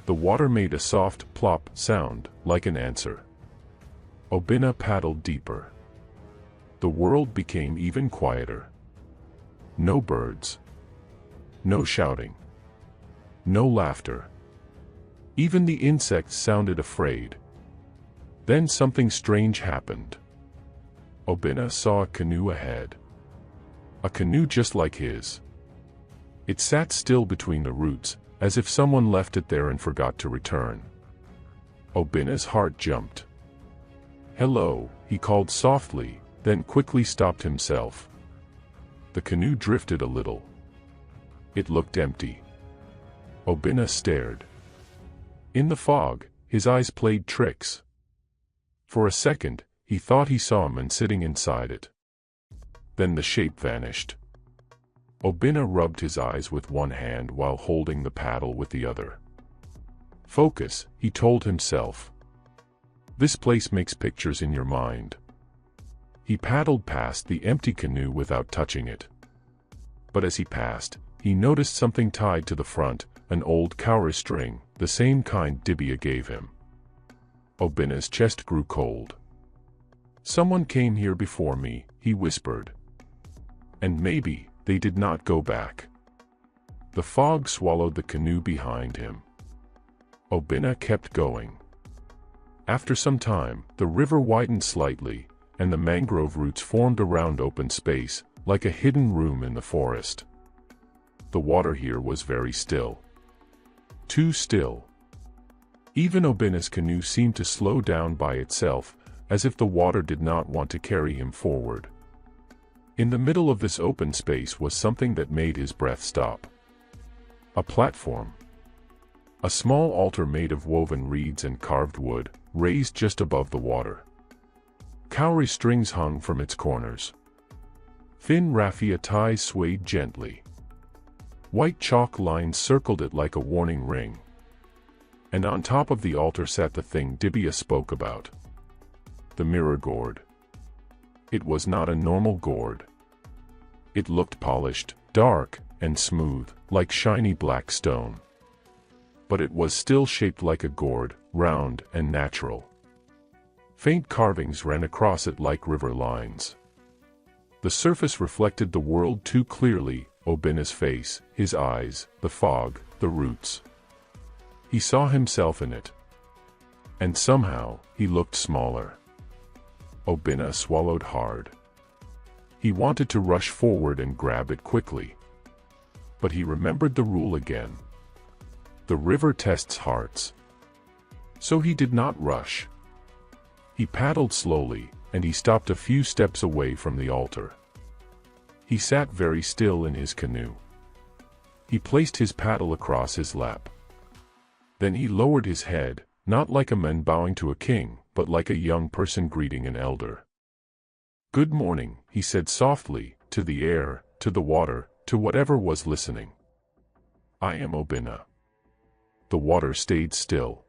The water made a soft plop sound, like an answer. Obinna paddled deeper. The world became even quieter. No birds. No shouting. No laughter. Even the insects sounded afraid. Then something strange happened. Obina saw a canoe ahead. A canoe just like his. It sat still between the roots, as if someone left it there and forgot to return. Obina's heart jumped. "Hello," he called softly, then quickly stopped himself. The canoe drifted a little. It looked empty. Obina stared. In the fog, his eyes played tricks. For a second, he thought he saw a man sitting inside it. Then the shape vanished. Obina rubbed his eyes with one hand while holding the paddle with the other. "Focus," he told himself. "This place makes pictures in your mind." He paddled past the empty canoe without touching it. But as he passed, he noticed something tied to the front, an old cowrie string, the same kind Dibia gave him. Obina's chest grew cold. "Someone came here before me," he whispered. "And maybe they did not go back." The fog swallowed the canoe behind him. Obina kept going. After some time, the river widened slightly, and the mangrove roots formed around open space, like a hidden room in the forest. The water here was very still. Too still. Even Obina's canoe seemed to slow down by itself, as if the water did not want to carry him forward. In the middle of this open space was something that made his breath stop. A platform. A small altar made of woven reeds and carved wood, raised just above the water. Cowrie strings hung from its corners. Thin raffia ties swayed gently. White chalk lines circled it like a warning ring. And on top of the altar sat the thing Dibia spoke about. The mirror gourd. It was not a normal gourd. It looked polished, dark, and smooth, like shiny black stone. But it was still shaped like a gourd, round and natural. Faint carvings ran across it like river lines. The surface reflected the world too clearly, Obina's face, his eyes, the fog, the roots. He saw himself in it. And somehow, he looked smaller. Obina swallowed hard. He wanted to rush forward and grab it quickly. But he remembered the rule again. The river tests hearts. So he did not rush. He paddled slowly, and he stopped a few steps away from the altar. He sat very still in his canoe. He placed his paddle across his lap. Then he lowered his head, not like a man bowing to a king, but like a young person greeting an elder. "Good morning," he said softly, to the air, to the water, to whatever was listening. "I am Obina." The water stayed still.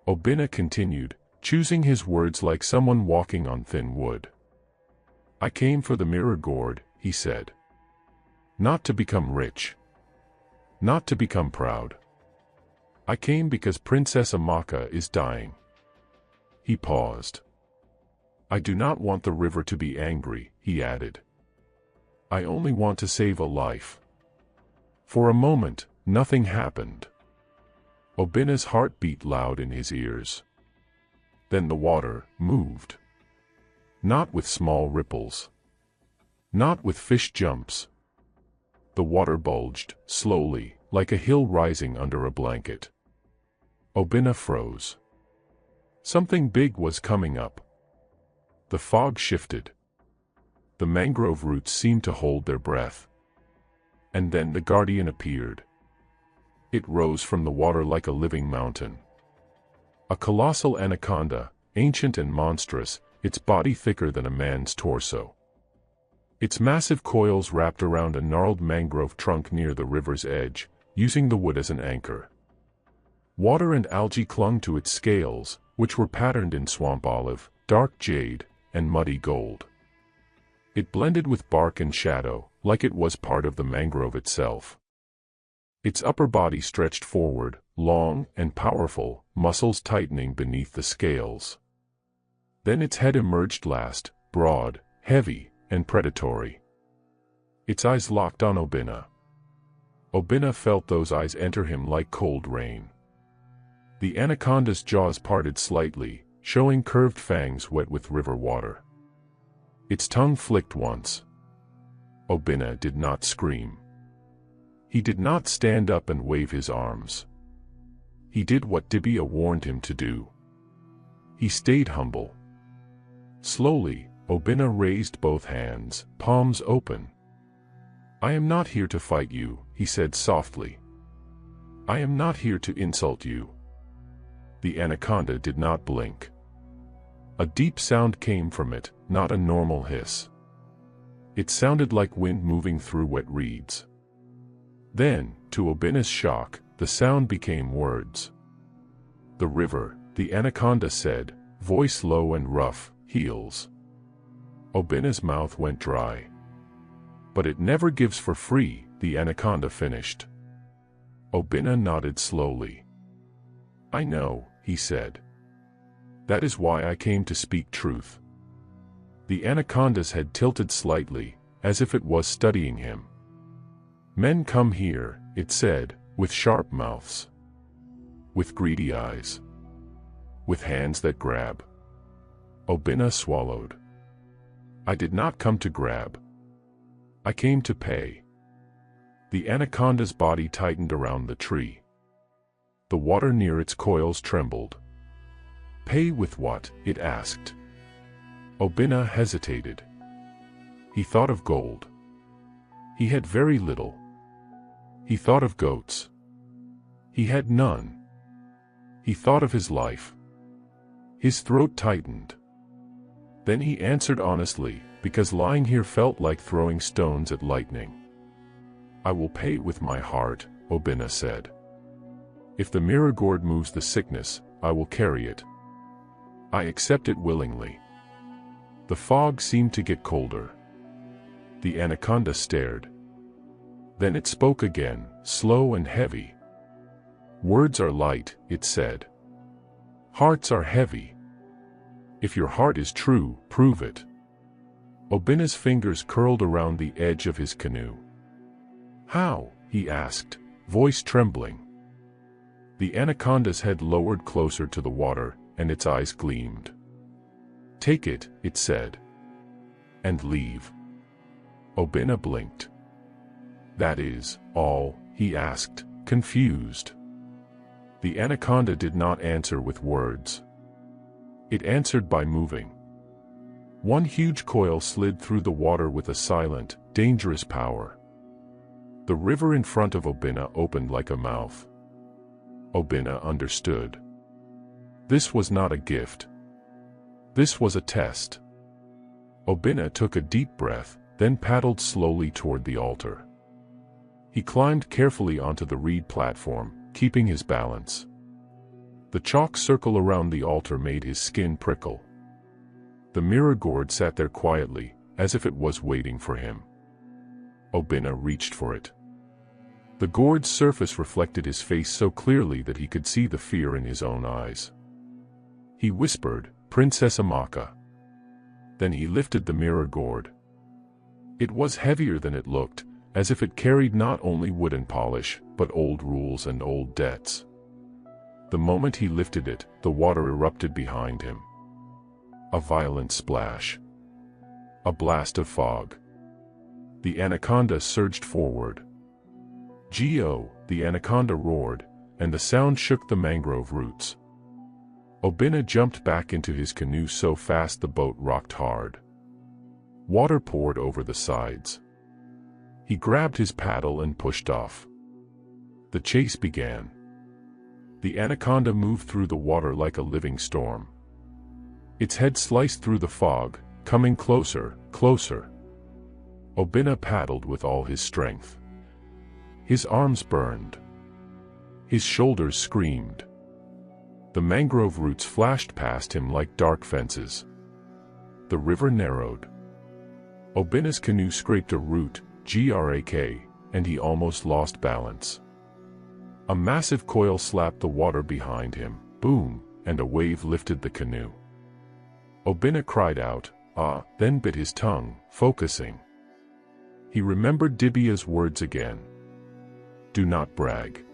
Obina continued, choosing his words like someone walking on thin wood. "I came for the mirror gourd," he said. "Not to become rich. Not to become proud. I came because Princess Amaka is dying." He paused. "I do not want the river to be angry," he added. "I only want to save a life." For a moment, nothing happened. Obina's heart beat loud in his ears. Then the water moved. Not with small ripples. Not with fish jumps. The water bulged, slowly, like a hill rising under a blanket. Obina froze. Something big was coming up. The fog shifted. The mangrove roots seemed to hold their breath. And then the guardian appeared. It rose from the water like a living mountain. A colossal anaconda, ancient and monstrous, its body thicker than a man's torso. Its massive coils wrapped around a gnarled mangrove trunk near the river's edge, using the wood as an anchor. Water and algae clung to its scales, which were patterned in swamp olive, dark jade, and muddy gold. It blended with bark and shadow, like it was part of the mangrove itself. Its upper body stretched forward, long and powerful, muscles tightening beneath the scales. Then its head emerged last, broad, heavy, and predatory. Its eyes locked on Obina. Obina felt those eyes enter him like cold rain. The anaconda's jaws parted slightly, showing curved fangs wet with river water. Its tongue flicked once. Obinna did not scream. He did not stand up and wave his arms. He did what Dibia warned him to do. He stayed humble. Slowly, Obinna raised both hands, palms open. "I am not here to fight you," he said softly. "I am not here to insult you." The anaconda did not blink. A deep sound came from it, not a normal hiss. It sounded like wind moving through wet reeds. Then, to Obinna's shock, the sound became words. "The river," the anaconda said, voice low and rough, "heals." Obinna's mouth went dry. "But it never gives for free," the anaconda finished. Obinna nodded slowly. "I know," he said. "That is why I came to speak truth." The anaconda's head tilted slightly, as if it was studying him. "Men come here," it said, "with sharp mouths. With greedy eyes. With hands that grab." Obinna swallowed. "I did not come to grab. I came to pay." The anaconda's body tightened around the tree. The water near its coils trembled. "Pay with what?" it asked. Obinna hesitated. He thought of gold. He had very little. He thought of goats. He had none. He thought of his life. His throat tightened. Then he answered honestly, because lying here felt like throwing stones at lightning. "I will pay with my heart," Obinna said. "If the mirror gourd moves the sickness, I will carry it. I accept it willingly." The fog seemed to get colder. The anaconda stared. Then it spoke again, slow and heavy. "Words are light," it said. "Hearts are heavy. If your heart is true, prove it." Obinna's fingers curled around the edge of his canoe. "How?" he asked, voice trembling. The anaconda's head lowered closer to the water, and its eyes gleamed. "Take it," it said. "And leave." Obinna blinked. "That is all?" he asked, confused. The anaconda did not answer with words. It answered by moving. One huge coil slid through the water with a silent, dangerous power. The river in front of Obinna opened like a mouth. Obinna understood. This was not a gift. This was a test. Obinna took a deep breath, then paddled slowly toward the altar. He climbed carefully onto the reed platform, keeping his balance. The chalk circle around the altar made his skin prickle. The mirror gourd sat there quietly, as if it was waiting for him. Obinna reached for it. The gourd's surface reflected his face so clearly that he could see the fear in his own eyes. He whispered, "Princess Amaka." Then he lifted the mirror gourd. It was heavier than it looked, as if it carried not only wooden polish, but old rules and old debts. The moment he lifted it, the water erupted behind him. A violent splash. A blast of fog. The anaconda surged forward. "Geo!" the anaconda roared, and the sound shook the mangrove roots. Obinna jumped back into his canoe so fast the boat rocked hard. Water poured over the sides. He grabbed his paddle and pushed off. The chase began. The anaconda moved through the water like a living storm. Its head sliced through the fog, coming closer, closer. Obinna paddled with all his strength. His arms burned. His shoulders screamed. The mangrove roots flashed past him like dark fences. The river narrowed. Obinna's canoe scraped a root, GRAK, and he almost lost balance. A massive coil slapped the water behind him, boom, and a wave lifted the canoe. Obinna cried out, "Ah," then bit his tongue, focusing. He remembered Dibia's words again. "Do not brag.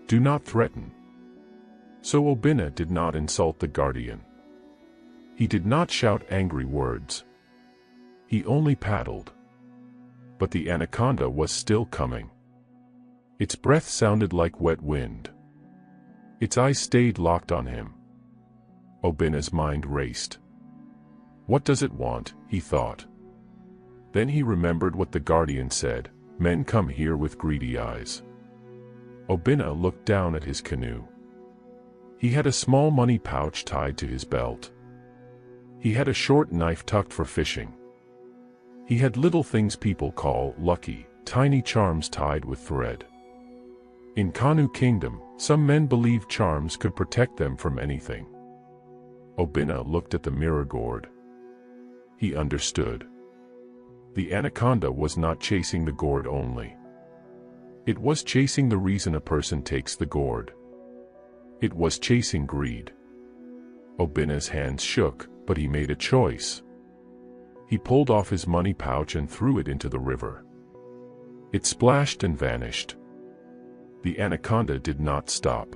Do not threaten." So Obinna did not insult the guardian. He did not shout angry words. He only paddled. But the anaconda was still coming. Its breath sounded like wet wind. Its eyes stayed locked on him. Obinna's mind raced. What does it want, he thought. Then he remembered what the guardian said, men come here with greedy eyes. Obinna looked down at his canoe. He had a small money pouch tied to his belt. He had a short knife tucked for fishing. He had little things people call lucky, tiny charms tied with thread. In Kanu Kingdom, some men believed charms could protect them from anything. Obinna looked at the mirror gourd. He understood. The anaconda was not chasing the gourd only. It was chasing the reason a person takes the gourd. It was chasing greed. Obinna's hands shook, but he made a choice. He pulled off his money pouch and threw it into the river. It splashed and vanished. The anaconda did not stop.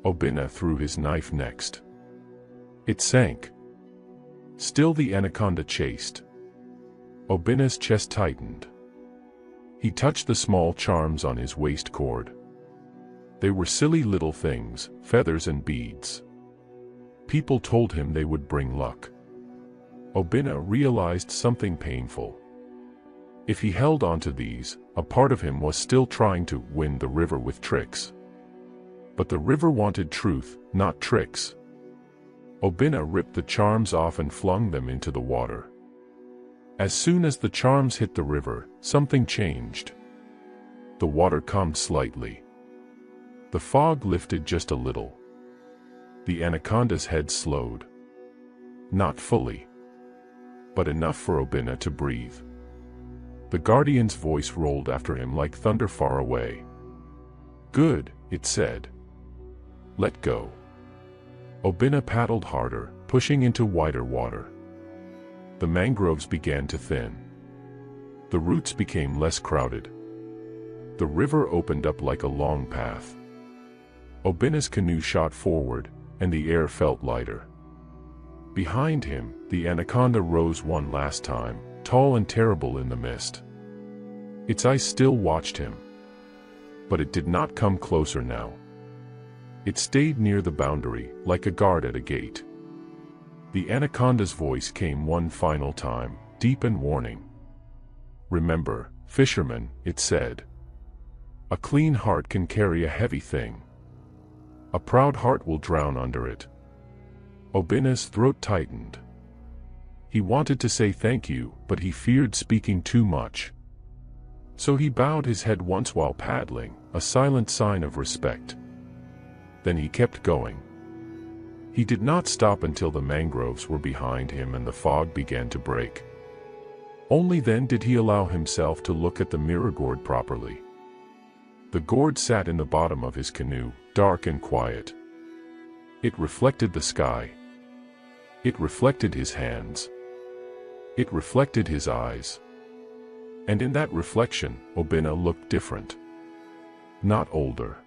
Obinna threw his knife next. It sank. Still the anaconda chased. Obinna's chest tightened. He touched the small charms on his waist cord. They were silly little things, feathers and beads. People told him they would bring luck. Obinna realized something painful. If he held onto these, a part of him was still trying to win the river with tricks. But the river wanted truth, not tricks. Obinna ripped the charms off and flung them into the water. As soon as the charms hit the river, something changed. The water calmed slightly. The fog lifted just a little. The anaconda's head slowed. Not fully, but enough for Obinna to breathe. The guardian's voice rolled after him like thunder far away. Good, it said. Let go. Obinna paddled harder, pushing into wider water. The mangroves began to thin. The roots became less crowded. The river opened up like a long path. Obinna's canoe shot forward, and the air felt lighter. Behind him, the anaconda rose one last time, tall and terrible in the mist. Its eyes still watched him. But it did not come closer now. It stayed near the boundary, like a guard at a gate. The anaconda's voice came one final time, deep and warning. Remember, fisherman, it said. A clean heart can carry a heavy thing. A proud heart will drown under it. Obinna's throat tightened. He wanted to say thank you, but he feared speaking too much. So he bowed his head once while paddling, a silent sign of respect. Then he kept going. He did not stop until the mangroves were behind him and the fog began to break. Only then did he allow himself to look at the mirror gourd properly. The gourd sat in the bottom of his canoe, dark and quiet. It reflected the sky. It reflected his hands. It reflected his eyes. And in that reflection, Obinna looked different. Not older.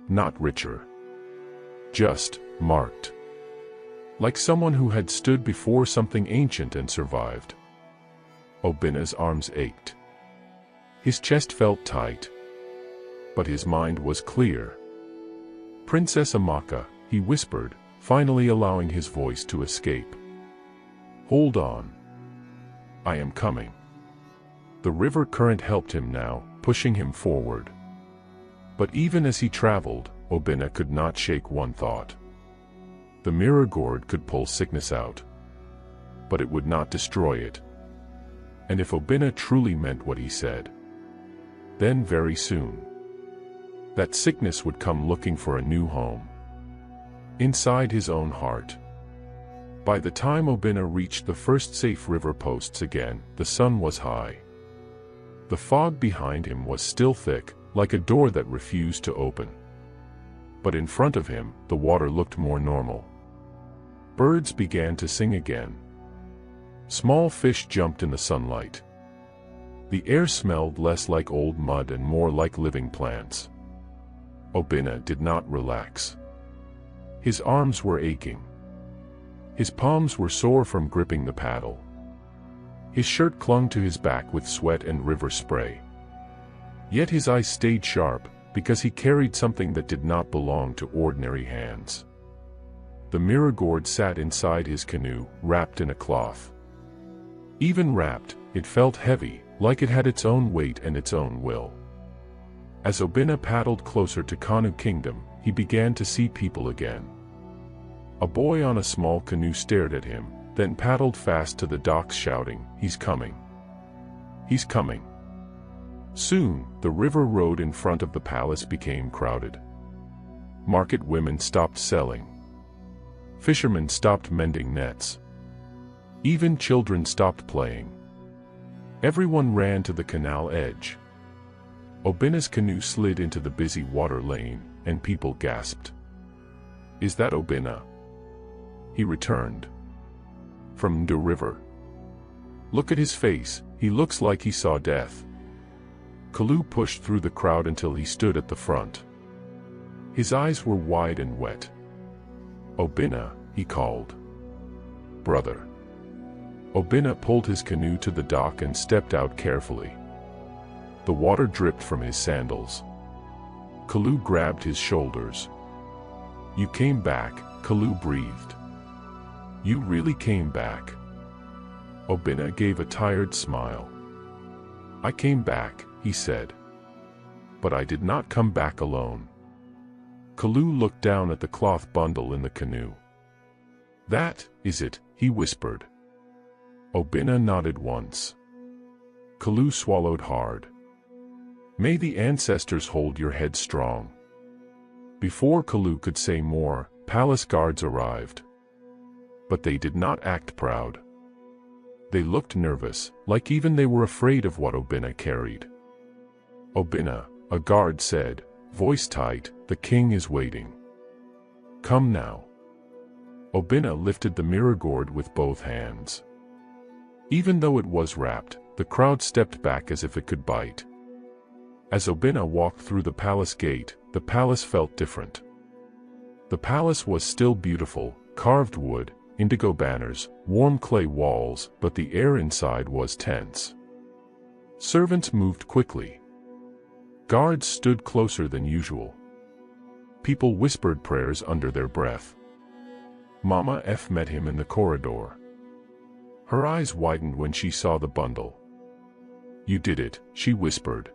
Not richer. Just marked. Like someone who had stood before something ancient and survived. Obinna's arms ached. His chest felt tight. But his mind was clear. Princess Amaka, he whispered, finally allowing his voice to escape. Hold on. I am coming. The river current helped him now, pushing him forward. But even as he traveled, Obinna could not shake one thought. The mirror gourd could pull sickness out. But it would not destroy it. And if Obinna truly meant what he said, then very soon, that sickness would come looking for a new home. Inside his own heart. By the time Obinna reached the first safe river posts again, the sun was high. The fog behind him was still thick, like a door that refused to open. But in front of him, the water looked more normal. Birds began to sing again. Small fish jumped in the sunlight. The air smelled less like old mud and more like living plants. Obinna did not relax. His arms were aching. His palms were sore from gripping the paddle. His shirt clung to his back with sweat and river spray. Yet his eyes stayed sharp, because he carried something that did not belong to ordinary hands. The mirror gourd sat inside his canoe, wrapped in a cloth. Even wrapped, it felt heavy, like it had its own weight and its own will. As Obinna paddled closer to Kanu Kingdom, he began to see people again. A boy on a small canoe stared at him, then paddled fast to the docks shouting, "He's coming! He's coming!" Soon, the river road in front of the palace became crowded. Market women stopped selling. Fishermen stopped mending nets. Even children stopped playing. Everyone ran to the canal edge. Obinna's canoe slid into the busy water lane, and people gasped. "Is that Obinna?" He returned. "From the river. Look at his face, he looks like he saw death." Kalu pushed through the crowd until he stood at the front. His eyes were wide and wet. "Obinna," he called. "Brother." Obinna pulled his canoe to the dock and stepped out carefully. The water dripped from his sandals. Kalu grabbed his shoulders. "You came back," Kalu breathed. "You really came back." Obinna gave a tired smile. "I came back," he said. "But I did not come back alone." Kalu looked down at the cloth bundle in the canoe. "That is it," he whispered. Obinna nodded once. Kalu swallowed hard. "May the ancestors hold your head strong." Before Kalu could say more, palace guards arrived. But they did not act proud. They looked nervous, like even they were afraid of what Obinna carried. "Obinna," a guard said, voice tight, "the king is waiting. Come now." Obinna lifted the mirror gourd with both hands. Even though it was wrapped, the crowd stepped back as if it could bite. As Obinna walked through the palace gate, the palace felt different. The palace was still beautiful, carved wood, indigo banners, warm clay walls, but the air inside was tense. Servants moved quickly. Guards stood closer than usual. People whispered prayers under their breath. Mama F met him in the corridor. Her eyes widened when she saw the bundle. "You did it," she whispered.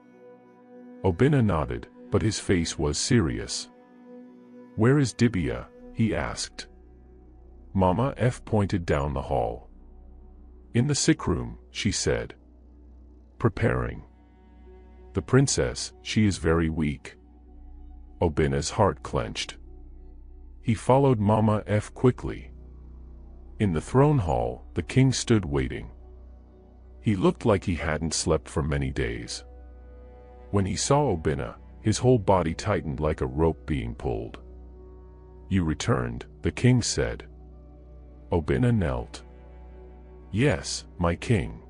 Obinna nodded, but his face was serious. "Where is Dibia?" he asked. Mama F pointed down the hall. "In the sick room," she said. "Preparing. The princess, she is very weak." Obinna's heart clenched. He followed Mama F quickly. In the throne hall, the king stood waiting. He looked like he hadn't slept for many days. When he saw Obinna, his whole body tightened like a rope being pulled. "You returned," the king said. Obinna knelt. "Yes, my king."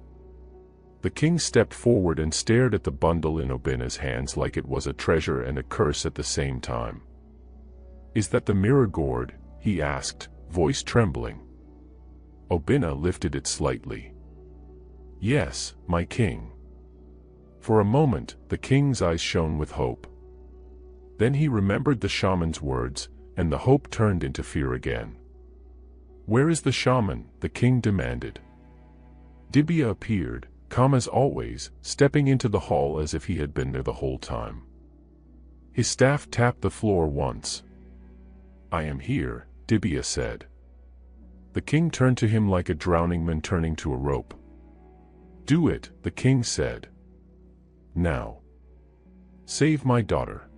The king stepped forward and stared at the bundle in Obinna's hands like it was a treasure and a curse at the same time. "Is that the mirror gourd?" he asked, voice trembling. Obinna lifted it slightly. "Yes, my king." For a moment, the king's eyes shone with hope. Then he remembered the shaman's words, and the hope turned into fear again. "Where is the shaman?" the king demanded. Dibia appeared, calm as always, stepping into the hall as if he had been there the whole time. His staff tapped the floor once. "I am here," Dibia said. The king turned to him like a drowning man turning to a rope. "Do it," the king said. "Now. Save my daughter."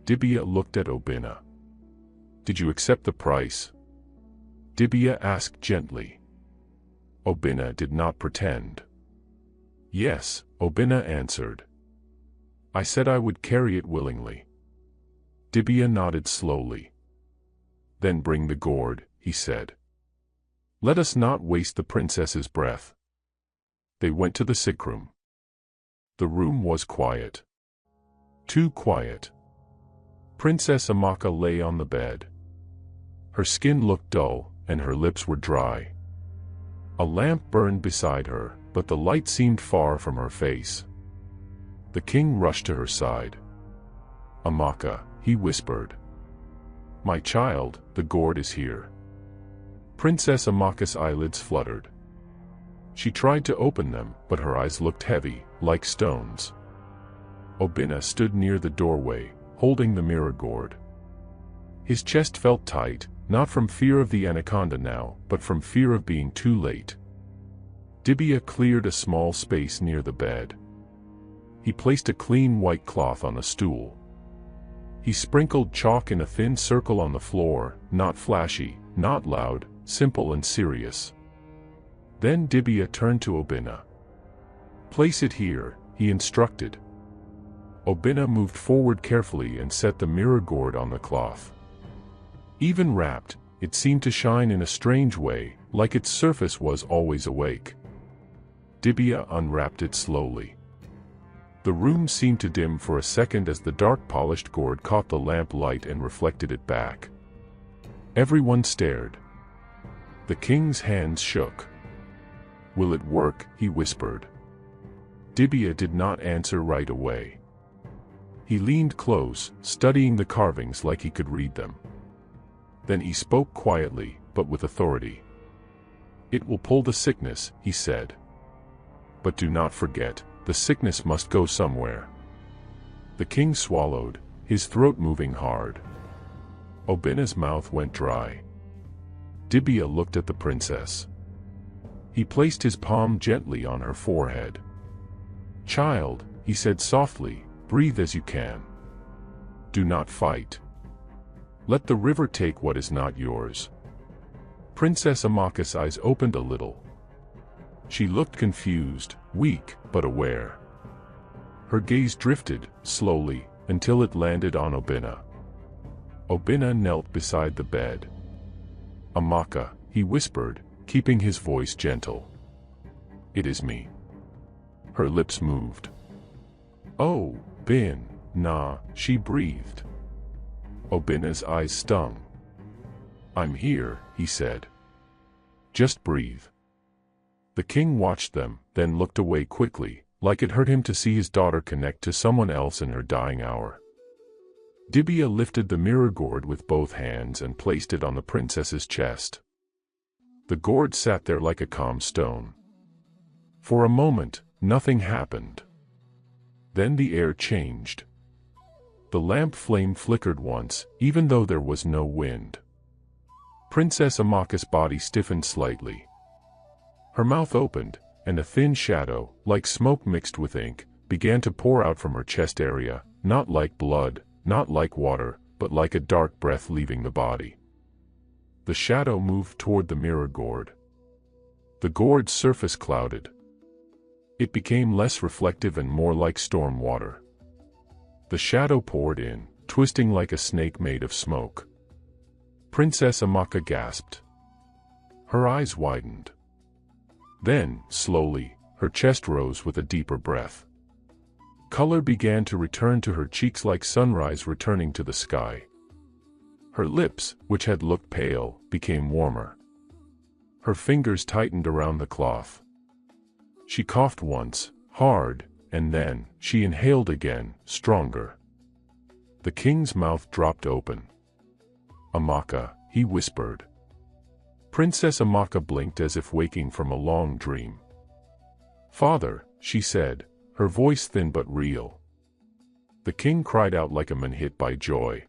Dibia looked at Obinna. "Did you accept the price?" Dibia asked gently. Obinna did not pretend. "Yes," Obinna answered. "I said I would carry it willingly." Dibia nodded slowly. "Then bring the gourd," he said. "Let us not waste the princess's breath." They went to the sick room. The room was quiet. Too quiet. Princess Amaka lay on the bed. Her skin looked dull, and her lips were dry. A lamp burned beside her, but the light seemed far from her face. The king rushed to her side. "Amaka," he whispered. "My child, the gourd is here." Princess Amaka's eyelids fluttered. She tried to open them, but her eyes looked heavy, like stones. Obinna stood near the doorway, holding the mirror gourd. His chest felt tight, not from fear of the anaconda now, but from fear of being too late. Dibia cleared a small space near the bed. He placed a clean white cloth on a stool. He sprinkled chalk in a thin circle on the floor, not flashy, not loud, simple and serious. Then Dibia turned to Obinna. "Place it here," he instructed. Obinna moved forward carefully and set the mirror gourd on the cloth. Even wrapped, it seemed to shine in a strange way, like its surface was always awake. Dibia unwrapped it slowly. The room seemed to dim for a second as the dark polished gourd caught the lamp light and reflected it back. Everyone stared. The king's hands shook. "Will it work?" he whispered. Dibia did not answer right away. He leaned close, studying the carvings like he could read them. Then he spoke quietly, but with authority. "It will pull the sickness," he said. "But do not forget, the sickness must go somewhere." The king swallowed, his throat moving hard. Obinna's mouth went dry. Dibia looked at the princess. He placed his palm gently on her forehead. "Child," he said softly, "breathe as you can. Do not fight. Let the river take what is not yours." Princess Amaka's eyes opened a little. She looked confused, weak, but aware. Her gaze drifted, slowly, until it landed on Obinna. Obinna knelt beside the bed. "Amaka," he whispered, keeping his voice gentle. "It is me." Her lips moved. "Oh, Bin, nah," she breathed. Obinna's eyes stung. "I'm here," he said. "Just breathe." The king watched them, then looked away quickly, like it hurt him to see his daughter connect to someone else in her dying hour. Dibia lifted the mirror gourd with both hands and placed it on the princess's chest. The gourd sat there like a calm stone. For a moment, nothing happened. Then the air changed. The lamp flame flickered once, even though there was no wind. Princess Amaka's body stiffened slightly. Her mouth opened, and a thin shadow, like smoke mixed with ink, began to pour out from her chest area, not like blood, not like water, but like a dark breath leaving the body. The shadow moved toward the mirror gourd. The gourd's surface clouded. It became less reflective and more like storm water. The shadow poured in, twisting like a snake made of smoke. Princess Amaka gasped. Her eyes widened. Then, slowly, her chest rose with a deeper breath. Color began to return to her cheeks like sunrise returning to the sky. Her lips, which had looked pale, became warmer. Her fingers tightened around the cloth. She coughed once, hard, and then, she inhaled again, stronger. The king's mouth dropped open. "Amaka," he whispered. Princess Amaka blinked as if waking from a long dream. "Father," she said, her voice thin but real. The king cried out like a man hit by joy.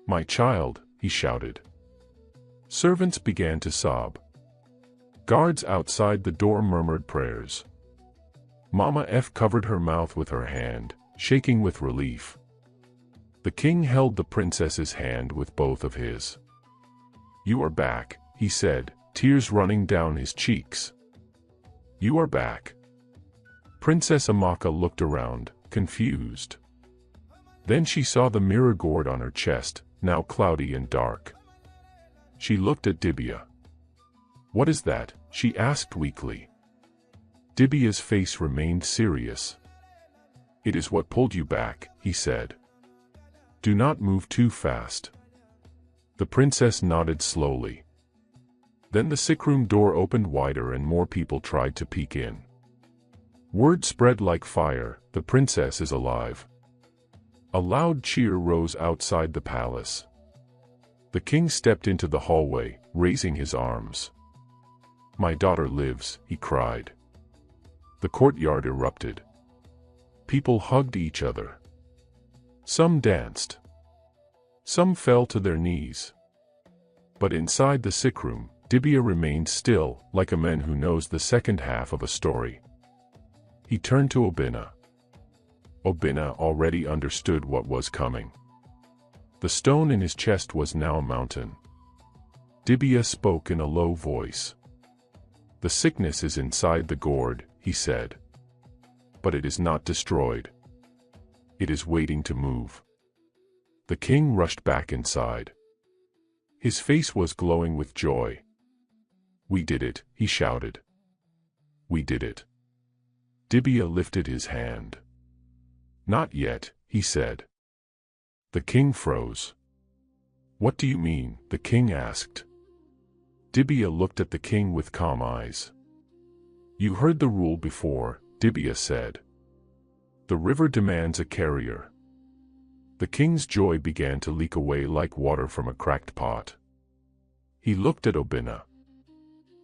"My child," he shouted. Servants began to sob. Guards outside the door murmured prayers. Mama F covered her mouth with her hand, shaking with relief. The king held the princess's hand with both of his. "You are back," he said, tears running down his cheeks. "You are back." Princess Amaka looked around, confused. Then she saw the mirror gourd on her chest, now cloudy and dark. She looked at Dibia. "What is that?" she asked weakly. Dibia's face remained serious. "It is what pulled you back," he said. "Do not move too fast." The princess nodded slowly. Then the sickroom door opened wider and more people tried to peek in. Word spread like fire, the princess is alive. A loud cheer rose outside the palace. The king stepped into the hallway, raising his arms. "My daughter lives," he cried. The courtyard erupted. People hugged each other. Some danced. Some fell to their knees. But inside the sickroom, Dibia remained still, like a man who knows the second half of a story. He turned to Obinna. Obinna already understood what was coming. The stone in his chest was now a mountain. Dibia spoke in a low voice. "The sickness is inside the gourd," he said. "But it is not destroyed. It is waiting to move." The king rushed back inside. His face was glowing with joy. "We did it," he shouted. "We did it." Dibia lifted his hand. "Not yet," he said. The king froze. "What do you mean?" the king asked. Dibia looked at the king with calm eyes. "You heard the rule before," Dibia said. "The river demands a carrier." The king's joy began to leak away like water from a cracked pot. He looked at Obinna.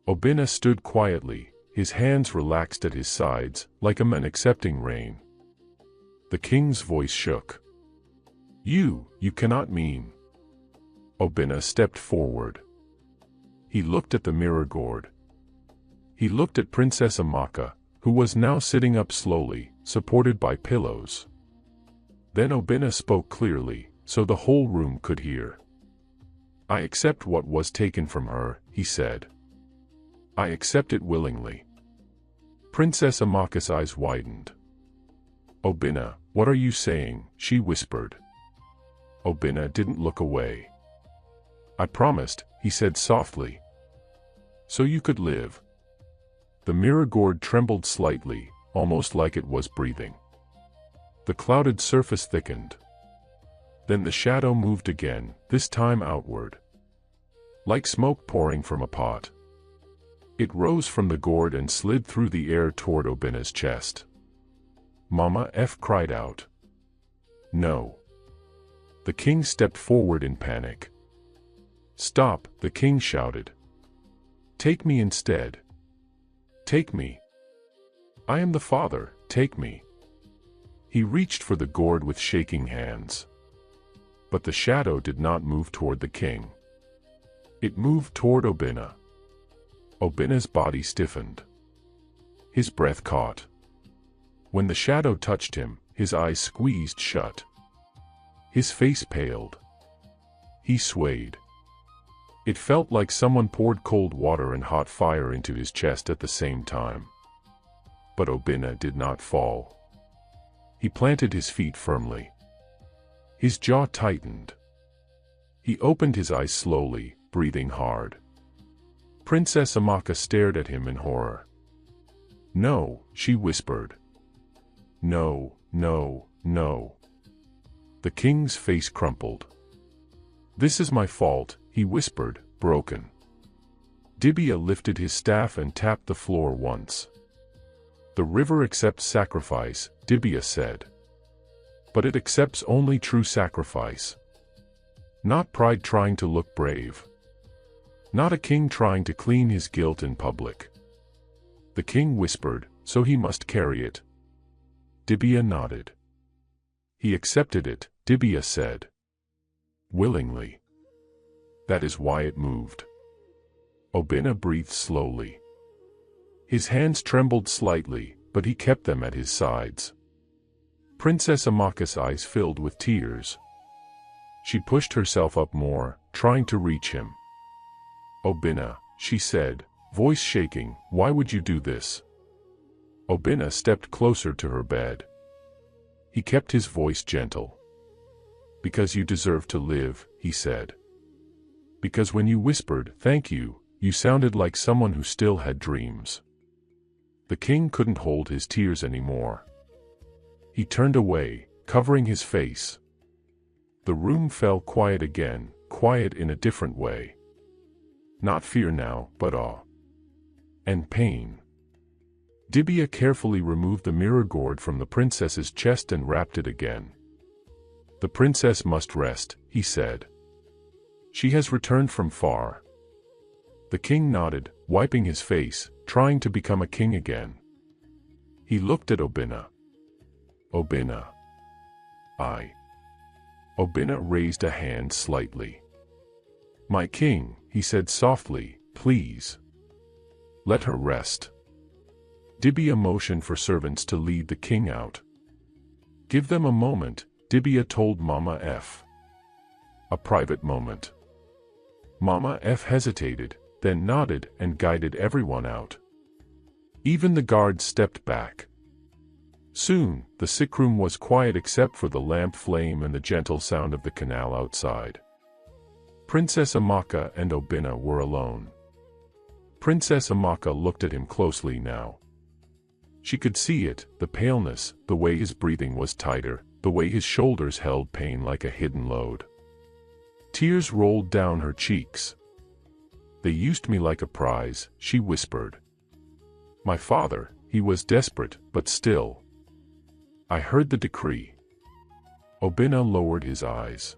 Obinna stood quietly, his hands relaxed at his sides, like a man accepting rain. The king's voice shook. You cannot mean." Obinna stepped forward. He looked at the mirror gourd. He looked at Princess Amaka, who was now sitting up slowly, supported by pillows. Then Obinna spoke clearly, so the whole room could hear. "I accept what was taken from her," he said. "I accept it willingly." Princess Amaka's eyes widened. "Obinna, what are you saying?" she whispered. Obinna didn't look away. "I promised," he said softly. "So you could live." The mirror gourd trembled slightly, almost like it was breathing. The clouded surface thickened. Then the shadow moved again, this time outward. Like smoke pouring from a pot. It rose from the gourd and slid through the air toward Obinna's chest. Mama F cried out. "No." The king stepped forward in panic. "Stop," the king shouted. "Take me instead. Take me. I am the father, take me." He reached for the gourd with shaking hands. But the shadow did not move toward the king. It moved toward Obinna. Obinna's body stiffened. His breath caught. When the shadow touched him, his eyes squeezed shut. His face paled. He swayed. It felt like someone poured cold water and hot fire into his chest at the same time. But Obinna did not fall. He planted his feet firmly. His jaw tightened. He opened his eyes slowly, breathing hard. Princess Amaka stared at him in horror. "No," she whispered. "No, no, no." The king's face crumpled. "This is my fault," he whispered, broken. Dibia lifted his staff and tapped the floor once. "The river accepts sacrifice," Dibia said. "But it accepts only true sacrifice. Not pride trying to look brave. Not a king trying to clean his guilt in public." The king whispered, "So he must carry it." Dibia nodded. "He accepted it," Dibia said. "Willingly. That is why it moved." Obinna breathed slowly. His hands trembled slightly, but he kept them at his sides. Princess Amaka's eyes filled with tears. She pushed herself up more, trying to reach him. "Obinna," she said, voice shaking, "why would you do this?" Obinna stepped closer to her bed. He kept his voice gentle. "Because you deserve to live," he said. "Because when you whispered, 'Thank you,' you sounded like someone who still had dreams." The king couldn't hold his tears anymore. He turned away, covering his face. The room fell quiet again, quiet in a different way. Not fear now, but awe. And pain. Dibia carefully removed the mirror gourd from the princess's chest and wrapped it again. The princess must rest, he said. She has returned from far. The king nodded, wiping his face, trying to become a king again. He looked at Obinna. Obinna. Obinna raised a hand slightly. My king, he said softly, please. Let her rest. Dibia motioned for servants to lead the king out. Give them a moment, Dibia told Mama F. A private moment. Mama F hesitated, then nodded and guided everyone out. Even the guards stepped back. Soon, the sickroom was quiet except for the lamp flame and the gentle sound of the canal outside. Princess Amaka and Obinna were alone. Princess Amaka looked at him closely now. She could see it, the paleness, the way his breathing was tighter, the way his shoulders held pain like a hidden load. Tears rolled down her cheeks. They used me like a prize, she whispered. My father, he was desperate, but still. I heard the decree. Obinna lowered his eyes.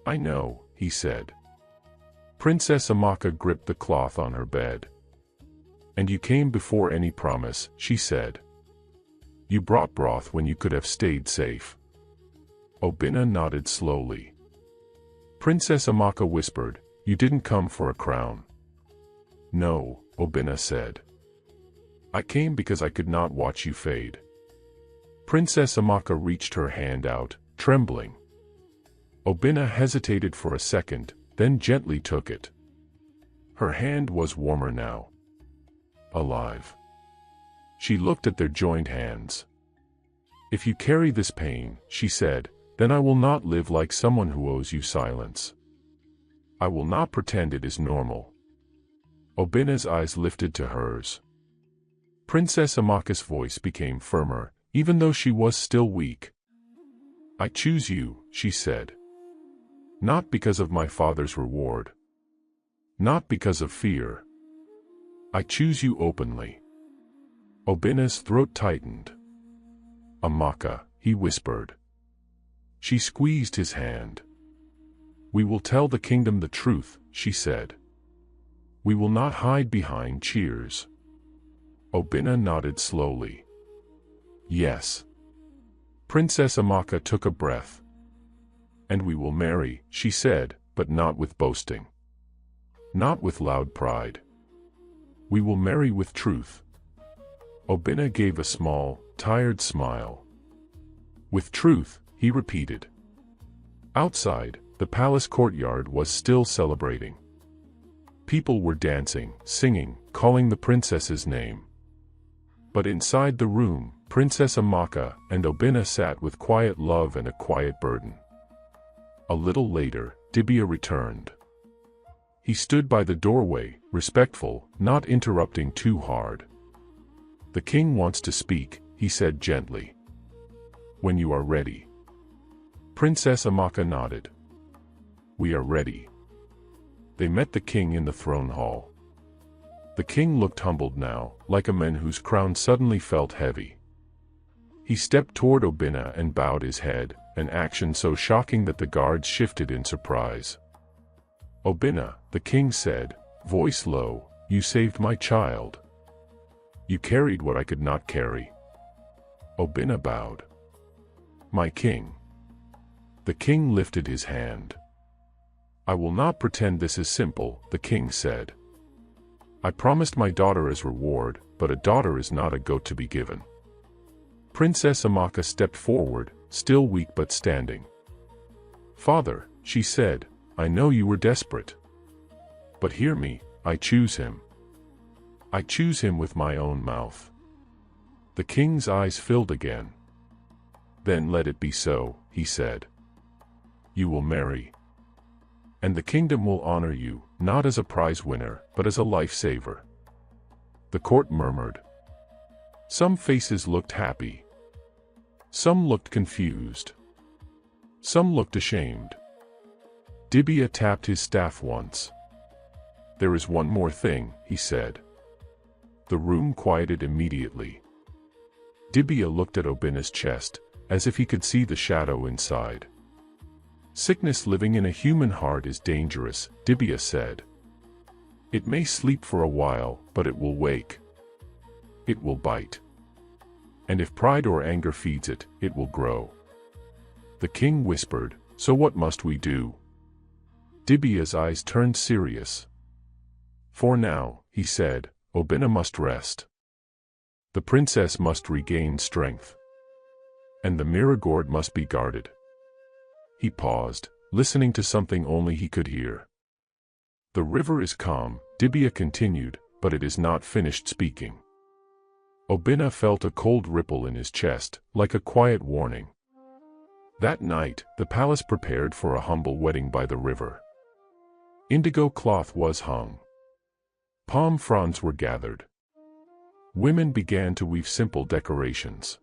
I know, he said. Princess Amaka gripped the cloth on her bed. And you came before any promise, she said. You brought broth when you could have stayed safe. Obinna nodded slowly. Princess Amaka whispered, you didn't come for a crown. No, Obinna said. I came because I could not watch you fade. Princess Amaka reached her hand out, trembling. Obinna hesitated for a second, then gently took it. Her hand was warmer now. Alive. She looked at their joined hands. If you carry this pain, she said, then I will not live like someone who owes you silence. I will not pretend it is normal. Obinna's eyes lifted to hers. Princess Amaka's voice became firmer, even though she was still weak. I choose you, she said. Not because of my father's reward. Not because of fear. I choose you openly. Obinna's throat tightened. Amaka, he whispered. She squeezed his hand. We will tell the kingdom the truth, she said. We will not hide behind cheers. Obinna nodded slowly. Yes. Princess Amaka took a breath. And we will marry, she said, but not with boasting. Not with loud pride. We will marry with truth. Obinna gave a small, tired smile. With truth, he repeated. Outside, the palace courtyard was still celebrating. People were dancing, singing, calling the princess's name. But inside the room, Princess Amaka and Obinna sat with quiet love and a quiet burden. A little later, Dibia returned. He stood by the doorway, respectful, not interrupting too hard. The king wants to speak, he said gently. When you are ready. Princess Amaka nodded. We are ready. They met the king in the throne hall. The king looked humbled now, like a man whose crown suddenly felt heavy. He stepped toward Obinna and bowed his head, an action so shocking that the guards shifted in surprise. Obinna, the king said, voice low, you saved my child. You carried what I could not carry. Obinna bowed. My king. The king lifted his hand. I will not pretend this is simple, the king said. I promised my daughter as reward, but a daughter is not a goat to be given. Princess Amaka stepped forward, still weak but standing. Father, she said, I know you were desperate. But hear me, I choose him. I choose him with my own mouth. The king's eyes filled again. Then let it be so, he said. You will marry. And the kingdom will honor you, not as a prize winner, but as a lifesaver. The court murmured. Some faces looked happy. Some looked confused. Some looked ashamed. Dibia tapped his staff once. "There is one more thing," he said. The room quieted immediately. Dibia looked at Obina's chest, as if he could see the shadow inside. "Sickness living in a human heart is dangerous," Dibia said. "It may sleep for a while, but it will wake. It will bite. And if pride or anger feeds it, it will grow." The king whispered, "So what must we do?" Dibia's eyes turned serious. "For now," he said, "Obina must rest. The princess must regain strength. And the mirror gourd must be guarded." He paused, listening to something only he could hear. "The river is calm," Dibia continued, "but it is not finished speaking." Obina felt a cold ripple in his chest, like a quiet warning. That night, the palace prepared for a humble wedding by the river. Indigo cloth was hung. Palm fronds were gathered. Women began to weave simple decorations.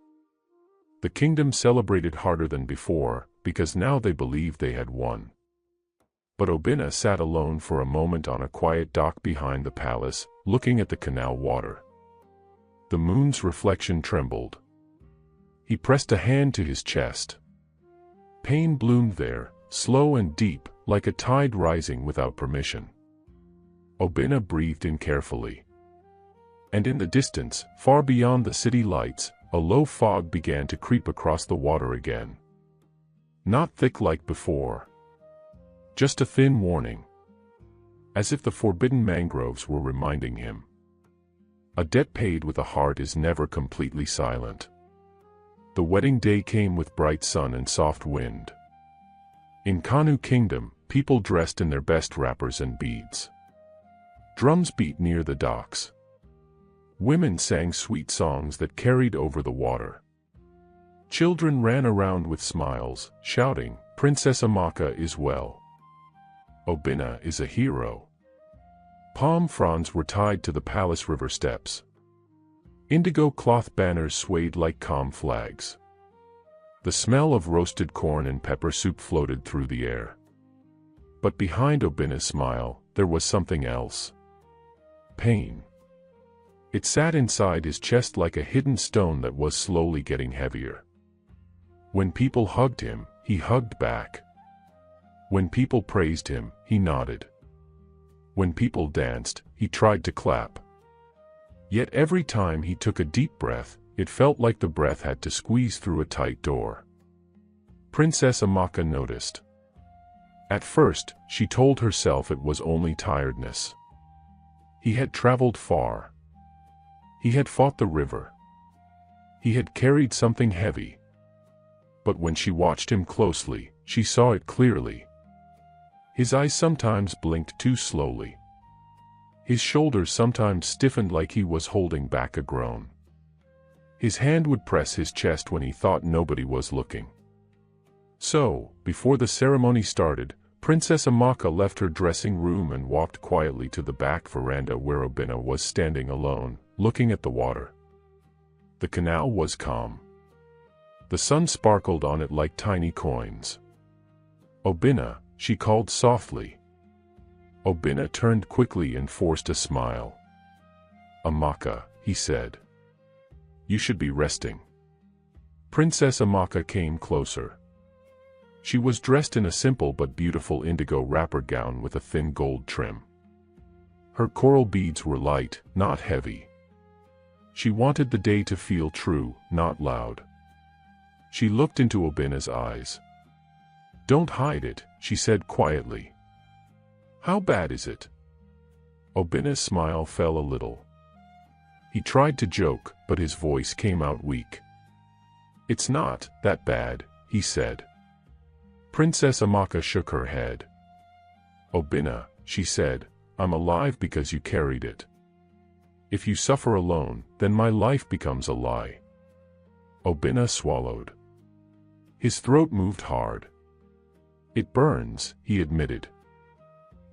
The kingdom celebrated harder than before, because now they believed they had won. But Obina sat alone for a moment on a quiet dock behind the palace, looking at the canal water. The moon's reflection trembled. He pressed a hand to his chest. Pain bloomed there, slow and deep, like a tide rising without permission. Obina breathed in carefully. And in the distance, far beyond the city lights, a low fog began to creep across the water again. Not thick like before. Just a thin warning. As if the forbidden mangroves were reminding him. A debt paid with a heart is never completely silent. The wedding day came with bright sun and soft wind. In Kanu Kingdom, people dressed in their best wrappers and beads. Drums beat near the docks. Women sang sweet songs that carried over the water. Children ran around with smiles, shouting, "Princess Amaka is well. Obina is a hero." Palm fronds were tied to the palace river steps. Indigo cloth banners swayed like calm flags. The smell of roasted corn and pepper soup floated through the air. But behind Obina's smile, there was something else. Pain. It sat inside his chest like a hidden stone that was slowly getting heavier. When people hugged him, he hugged back. When people praised him, he nodded. When people danced, he tried to clap. Yet every time he took a deep breath, it felt like the breath had to squeeze through a tight door. Princess Amaka noticed. At first, she told herself it was only tiredness. He had traveled far. He had fought the river. He had carried something heavy. But when she watched him closely, she saw it clearly. His eyes sometimes blinked too slowly. His shoulders sometimes stiffened like he was holding back a groan. His hand would press his chest when he thought nobody was looking. So, before the ceremony started, Princess Amaka left her dressing room and walked quietly to the back veranda where Obina was standing alone, looking at the water. The canal was calm. The sun sparkled on it like tiny coins. "Obina," she called softly. Obina turned quickly and forced a smile. "Amaka," he said. "You should be resting." Princess Amaka came closer. She was dressed in a simple but beautiful indigo wrapper gown with a thin gold trim. Her coral beads were light, not heavy. She wanted the day to feel true, not loud. She looked into Obina's eyes. "Don't hide it," she said quietly. "How bad is it?" Obina's smile fell a little. He tried to joke, but his voice came out weak. "It's not that bad," he said. Princess Amaka shook her head. "Obina," she said, "I'm alive because you carried it. If you suffer alone, then my life becomes a lie." Obina swallowed. His throat moved hard. "It burns," he admitted.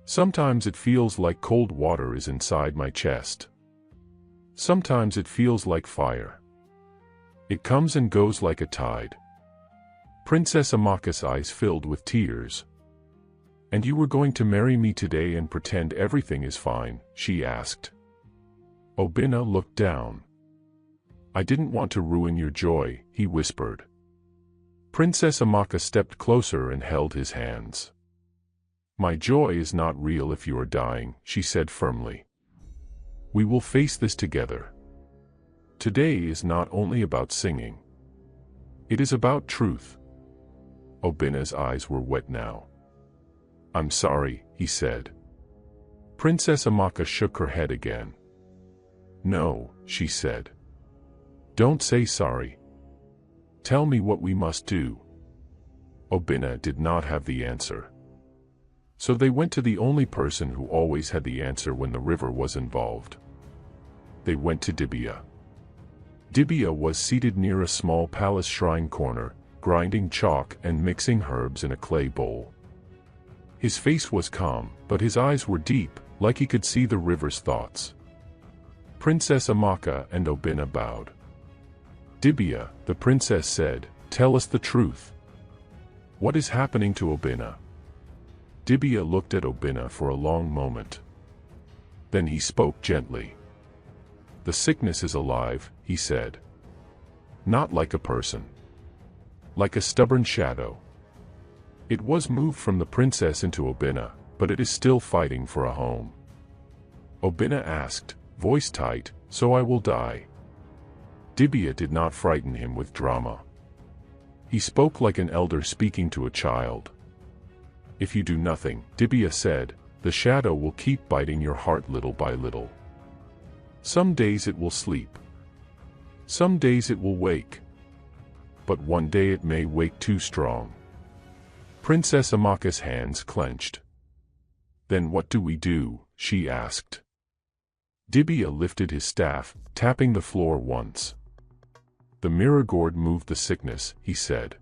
"Sometimes it feels like cold water is inside my chest. Sometimes it feels like fire. It comes and goes like a tide." Princess Amaka's eyes filled with tears. "And you were going to marry me today and pretend everything is fine?" she asked. Obinna looked down. "I didn't want to ruin your joy," he whispered. Princess Amaka stepped closer and held his hands. "My joy is not real if you are dying," she said firmly. "We will face this together. Today is not only about singing. It is about truth." Obinna's eyes were wet now. "I'm sorry," he said. Princess Amaka shook her head again. "No," she said. "Don't say sorry. Tell me what we must do." Obinna did not have the answer. So they went to the only person who always had the answer when the river was involved. They went to Dibia. Dibia was seated near a small palace shrine corner, grinding chalk and mixing herbs in a clay bowl. His face was calm, but his eyes were deep, like he could see the river's thoughts. Princess Amaka and Obinna bowed. "Dibia," the princess said, "tell us the truth. What is happening to Obinna?" Dibia looked at Obinna for a long moment. Then he spoke gently. "The sickness is alive," he said. "Not like a person. Like a stubborn shadow. It was moved from the princess into Obinna, but it is still fighting for a home." Obinna asked, voice tight, "So I will die?" Dibia did not frighten him with drama. He spoke like an elder speaking to a child. "If you do nothing," Dibia said, "the shadow will keep biting your heart little by little. Some days it will sleep. Some days it will wake. But one day it may wake too strong." Princess Amaka's hands clenched. "Then what do we do?" she asked. Dibia lifted his staff, tapping the floor once. "The mirror gourd moved the sickness," he said.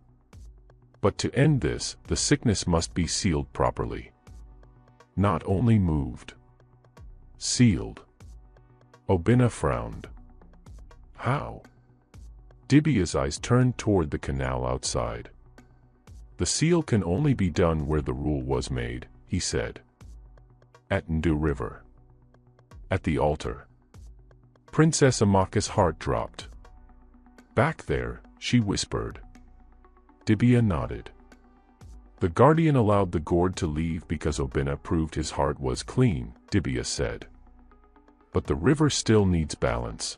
"But to end this, the sickness must be sealed properly. Not only moved. Sealed." Obinna frowned. "How?" Dibia's eyes turned toward the canal outside. "The seal can only be done where the rule was made," he said. "At Ndu River. At the altar." Princess Amaka's heart dropped. "Back there," she whispered. Dibia nodded. "The guardian allowed the gourd to leave because Obinna proved his heart was clean," Dibia said. "But the river still needs balance.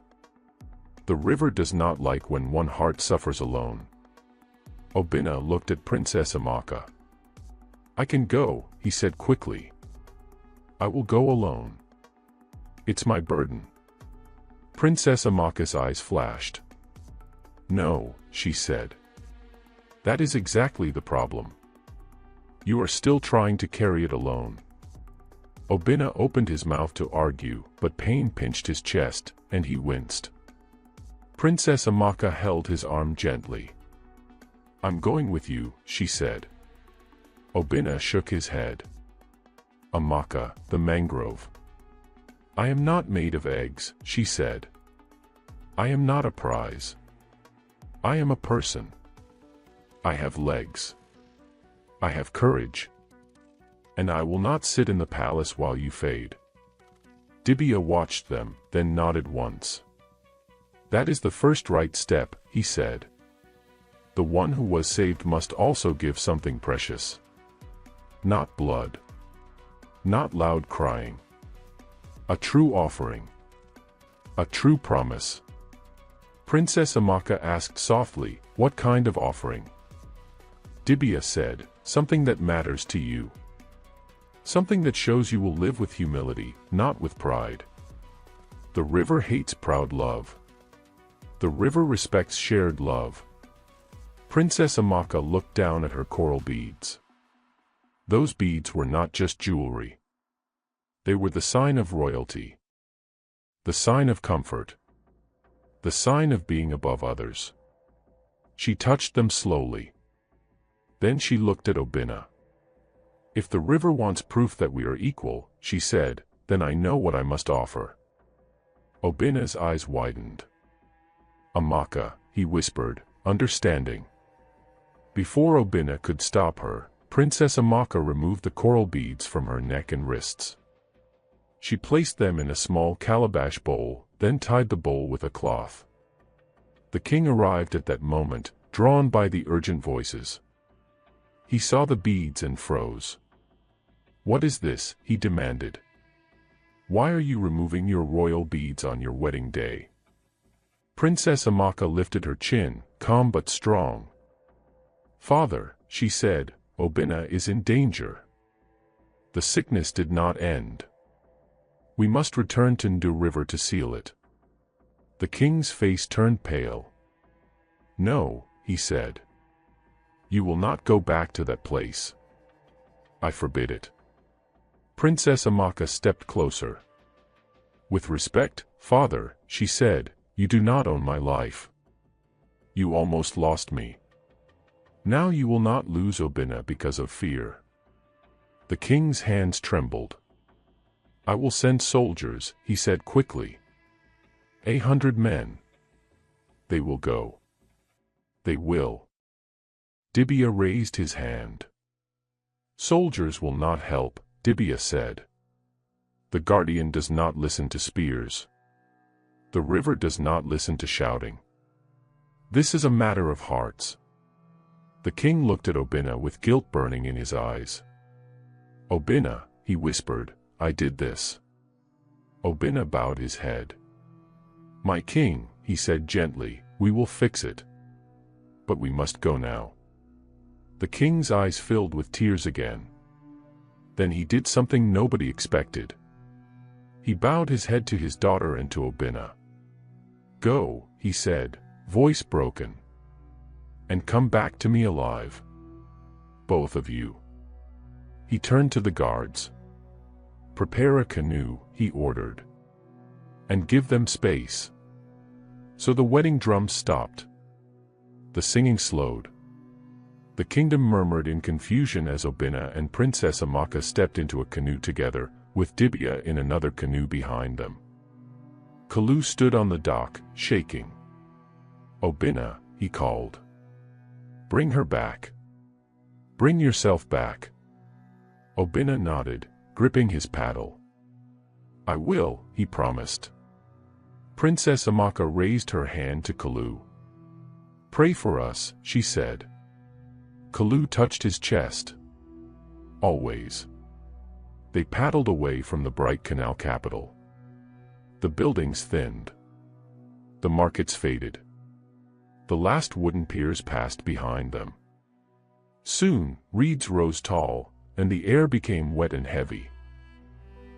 The river does not like when one heart suffers alone." Obinna looked at Princess Amaka. "I can go," he said quickly. "I will go alone. It's my burden." Princess Amaka's eyes flashed. "No," she said. "That is exactly the problem. You are still trying to carry it alone." Obinna opened his mouth to argue, but pain pinched his chest, and he winced. Princess Amaka held his arm gently. "I'm going with you," she said. Obinna shook his head. "Amaka, the mangrove." "I am not made of eggs," she said. "I am not a prize. I am a person. I have legs. I have courage. And I will not sit in the palace while you fade." Dibia watched them, then nodded once. "That is the first right step," he said. "The one who was saved must also give something precious. Not blood. Not loud crying. A true offering. A true promise." Princess Amaka asked softly, "What kind of offering?" Dibia said, "Something that matters to you. Something that shows you will live with humility, not with pride. The river hates proud love. The river respects shared love." Princess Amaka looked down at her coral beads. Those beads were not just jewelry. They were the sign of royalty. The sign of comfort. The sign of being above others. She touched them slowly. Then she looked at Obinna. "If the river wants proof that we are equal," she said, "then I know what I must offer." Obinna's eyes widened. "Amaka," he whispered, understanding. Before Obinna could stop her, Princess Amaka removed the coral beads from her neck and wrists. She placed them in a small calabash bowl, then tied the bowl with a cloth. The king arrived at that moment, drawn by the urgent voices. He saw the beads and froze. "What is this?" he demanded. "Why are you removing your royal beads on your wedding day?" Princess Amaka lifted her chin, calm but strong. "Father," she said, "Obinna is in danger. The sickness did not end. We must return to Ndu River to seal it." The king's face turned pale. "No," he said. "You will not go back to that place. I forbid it." Princess Amaka stepped closer. "With respect, father," she said, "you do not own my life. You almost lost me. Now you will not lose Obinna because of fear." The king's hands trembled. "I will send soldiers," he said quickly. 100 men. They will go. They will." Dibia raised his hand. "Soldiers will not help," Dibia said. "The guardian does not listen to spears. The river does not listen to shouting. This is a matter of hearts." The king looked at Obinna with guilt burning in his eyes. "Obinna," he whispered, "I did this." Obinna bowed his head. "My king," he said gently, "we will fix it. But we must go now." The king's eyes filled with tears again. Then he did something nobody expected. He bowed his head to his daughter and to Obinna. "Go," he said, voice broken. "And come back to me alive. Both of you." He turned to the guards. "Prepare a canoe," he ordered. "And give them space." So the wedding drums stopped. The singing slowed. The kingdom murmured in confusion as Obinna and Princess Amaka stepped into a canoe together, with Dibia in another canoe behind them. Kalu stood on the dock, shaking. "Obinna," he called. "Bring her back. Bring yourself back." Obinna nodded, gripping his paddle. "I will," he promised. Princess Amaka raised her hand to Kalu. "Pray for us," she said. Kalu touched his chest. "Always." They paddled away from the bright canal capital. The buildings thinned. The markets faded. The last wooden piers passed behind them. Soon, reeds rose tall, and the air became wet and heavy.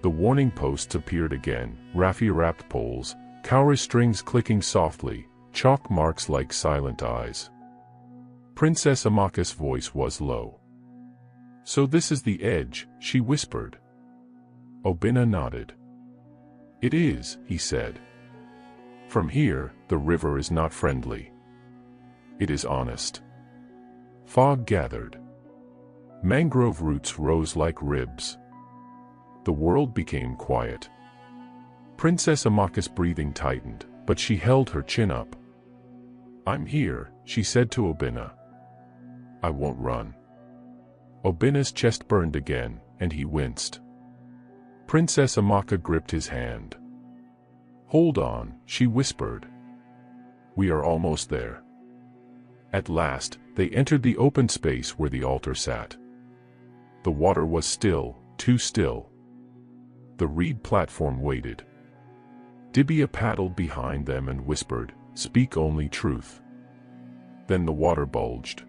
The warning posts appeared again, raffia-wrapped poles, cowrie strings clicking softly, chalk marks like silent eyes. Princess Amaka's voice was low. "So this is the edge," she whispered. Obinna nodded. "It is," he said. "From here, the river is not friendly. It is honest." Fog gathered. Mangrove roots rose like ribs. The world became quiet. Princess Amaka's breathing tightened, but she held her chin up. "I'm here," she said to Obinna. "I won't run." Obinna's chest burned again, and he winced. Princess Amaka gripped his hand. "Hold on," she whispered. "We are almost there." At last, they entered the open space where the altar sat. The water was still, too still. The reed platform waited. Dibia paddled behind them and whispered, "Speak only truth." Then the water bulged.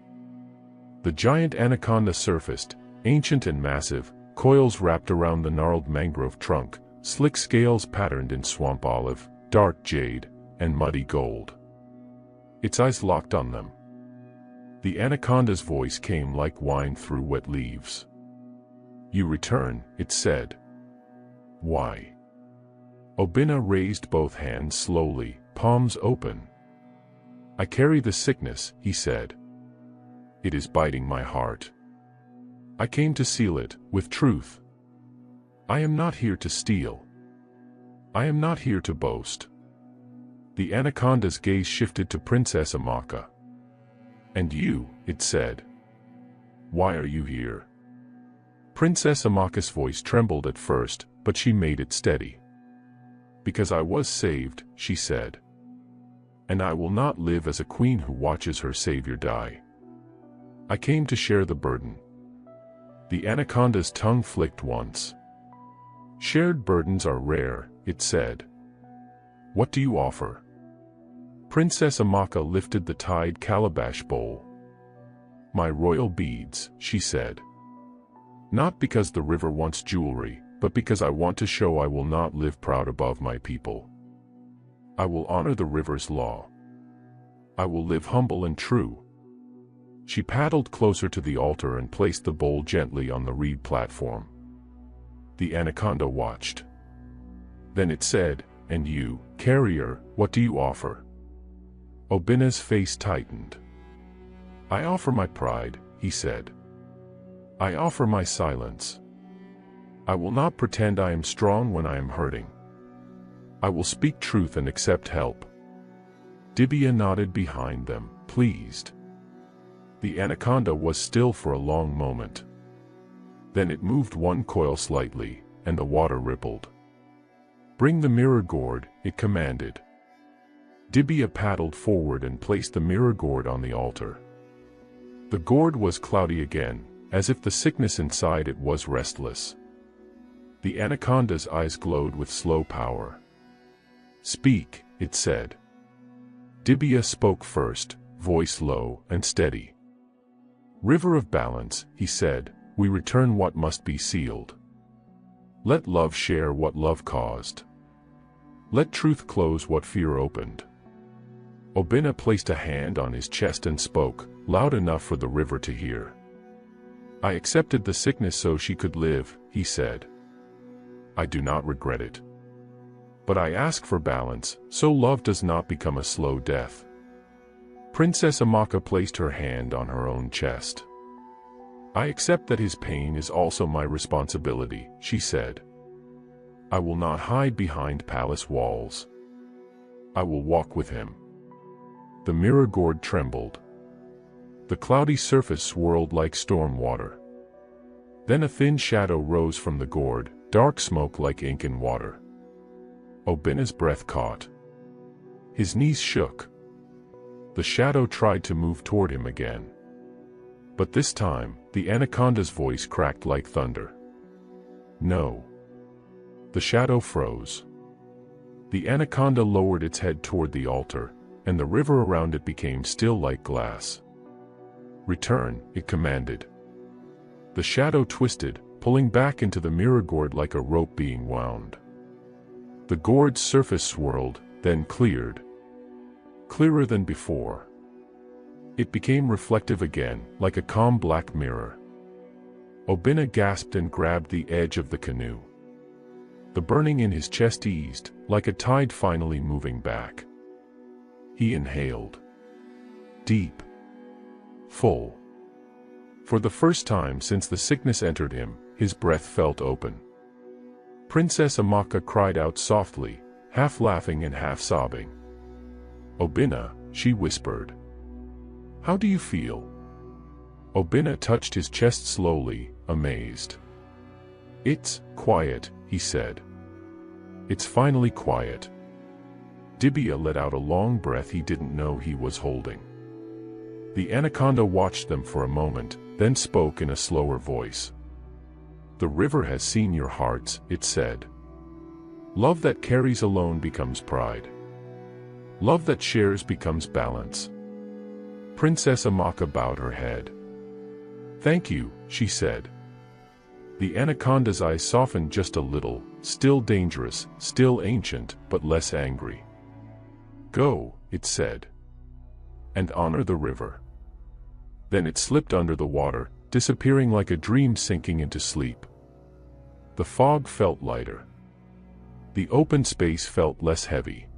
The giant anaconda surfaced, ancient and massive, coils wrapped around the gnarled mangrove trunk, slick scales patterned in swamp olive, dark jade, and muddy gold. Its eyes locked on them. The anaconda's voice came like wine through wet leaves. "You return," it said. "Why?" Obinna raised both hands slowly, palms open. "I carry the sickness," he said. "It is biting my heart. I came to seal it, with truth. I am not here to steal. I am not here to boast." The anaconda's gaze shifted to Princess Amaka. "And you," it said. Why are you here?" Princess Amaka's voice trembled at first, but she made it steady. "Because I was saved," she said. "And I will not live as a queen who watches her savior die. I came to share the burden." The anaconda's tongue flicked once. "Shared burdens are rare," it said. "What do you offer?" Princess Amaka lifted the tied calabash bowl. "My royal beads," she said. "Not because the river wants jewelry, but because I want to show I will not live proud above my people. I will honor the river's law. I will live humble and true." She paddled closer to the altar and placed the bowl gently on the reed platform. The anaconda watched. Then it said, "And you, carrier, what do you offer?" Obina's face tightened. "I offer my pride," he said. "I offer my silence. I will not pretend I am strong when I am hurting. I will speak truth and accept help." Dibia nodded behind them, pleased. The anaconda was still for a long moment. Then it moved one coil slightly, and the water rippled. "Bring the mirror gourd," it commanded. Dibia paddled forward and placed the mirror gourd on the altar. The gourd was cloudy again, as if the sickness inside it was restless. The anaconda's eyes glowed with slow power. "Speak," it said. Dibia spoke first, voice low and steady. "River of balance," he said, "we return what must be sealed. Let love share what love caused. Let truth close what fear opened." Obina placed a hand on his chest and spoke, loud enough for the river to hear. "I accepted the sickness so she could live," he said. "I do not regret it. But I ask for balance, so love does not become a slow death." Princess Amaka placed her hand on her own chest. "I accept that his pain is also my responsibility," she said. "I will not hide behind palace walls. I will walk with him." The mirror gourd trembled. The cloudy surface swirled like storm water. Then a thin shadow rose from the gourd, dark smoke like ink in water. Obina's breath caught. His knees shook. The shadow tried to move toward him again. But this time, the anaconda's voice cracked like thunder. "No." The shadow froze. The anaconda lowered its head toward the altar, and the river around it became still like glass. "Return," it commanded. The shadow twisted, pulling back into the mirror gourd like a rope being wound. The gourd's surface swirled, then cleared. Clearer than before. It became reflective again, like a calm black mirror. Obina gasped and grabbed the edge of the canoe. The burning in his chest eased, like a tide finally moving back. He inhaled. Deep. Full. For the first time since the sickness entered him, his breath felt open. Princess Amaka cried out softly, half laughing and half sobbing. "Obina," she whispered. "How do you feel?" Obina touched his chest slowly, amazed. "It's quiet," he said. "It's finally quiet." Dibia let out a long breath he didn't know he was holding. The anaconda watched them for a moment, then spoke in a slower voice. "The river has seen your hearts," it said. "Love that carries alone becomes pride. Love that shares becomes balance." Princess Amaka bowed her head. "Thank you," she said. The anaconda's eyes softened just a little, still dangerous, still ancient, but less angry. "Go," it said. "And honor the river." Then it slipped under the water, disappearing like a dream sinking into sleep. The fog felt lighter. The open space felt less heavy.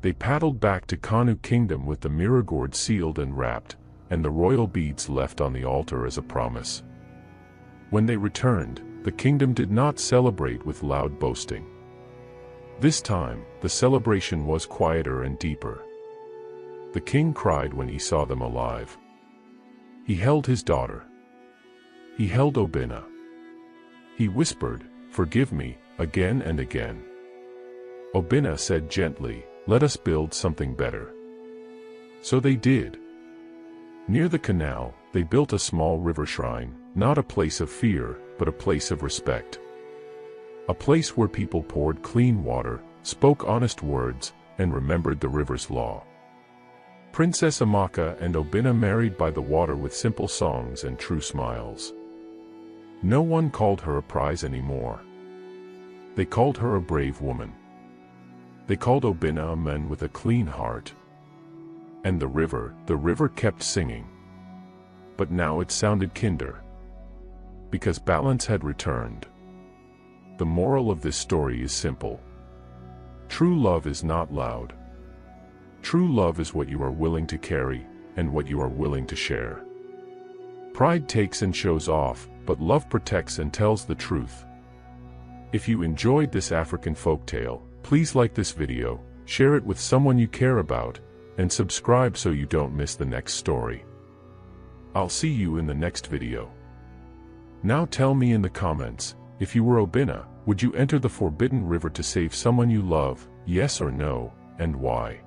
They paddled back to Kanu Kingdom with the mirror gourd sealed and wrapped, and the royal beads left on the altar as a promise. When they returned, the kingdom did not celebrate with loud boasting. This time, the celebration was quieter and deeper. The king cried when he saw them alive. He held his daughter. He held Obinna. He whispered, "Forgive me," again and again. Obinna said gently, "Let us build something better." So they did. Near the canal, they built a small river shrine, not a place of fear, but a place of respect. A place where people poured clean water, spoke honest words, and remembered the river's law. Princess Amaka and Obinna married by the water with simple songs and true smiles. No one called her a prize anymore. They called her a brave woman. They called Obinna a man with a clean heart. And the river kept singing. But now it sounded kinder. Because balance had returned. The moral of this story is simple. True love is not loud. True love is what you are willing to carry, and what you are willing to share. Pride takes and shows off, but love protects and tells the truth. If you enjoyed this African folktale, please like this video, share it with someone you care about, and subscribe so you don't miss the next story. I'll see you in the next video. Now tell me in the comments, if you were Obinna, would you enter the forbidden river to save someone you love, yes or no, and why?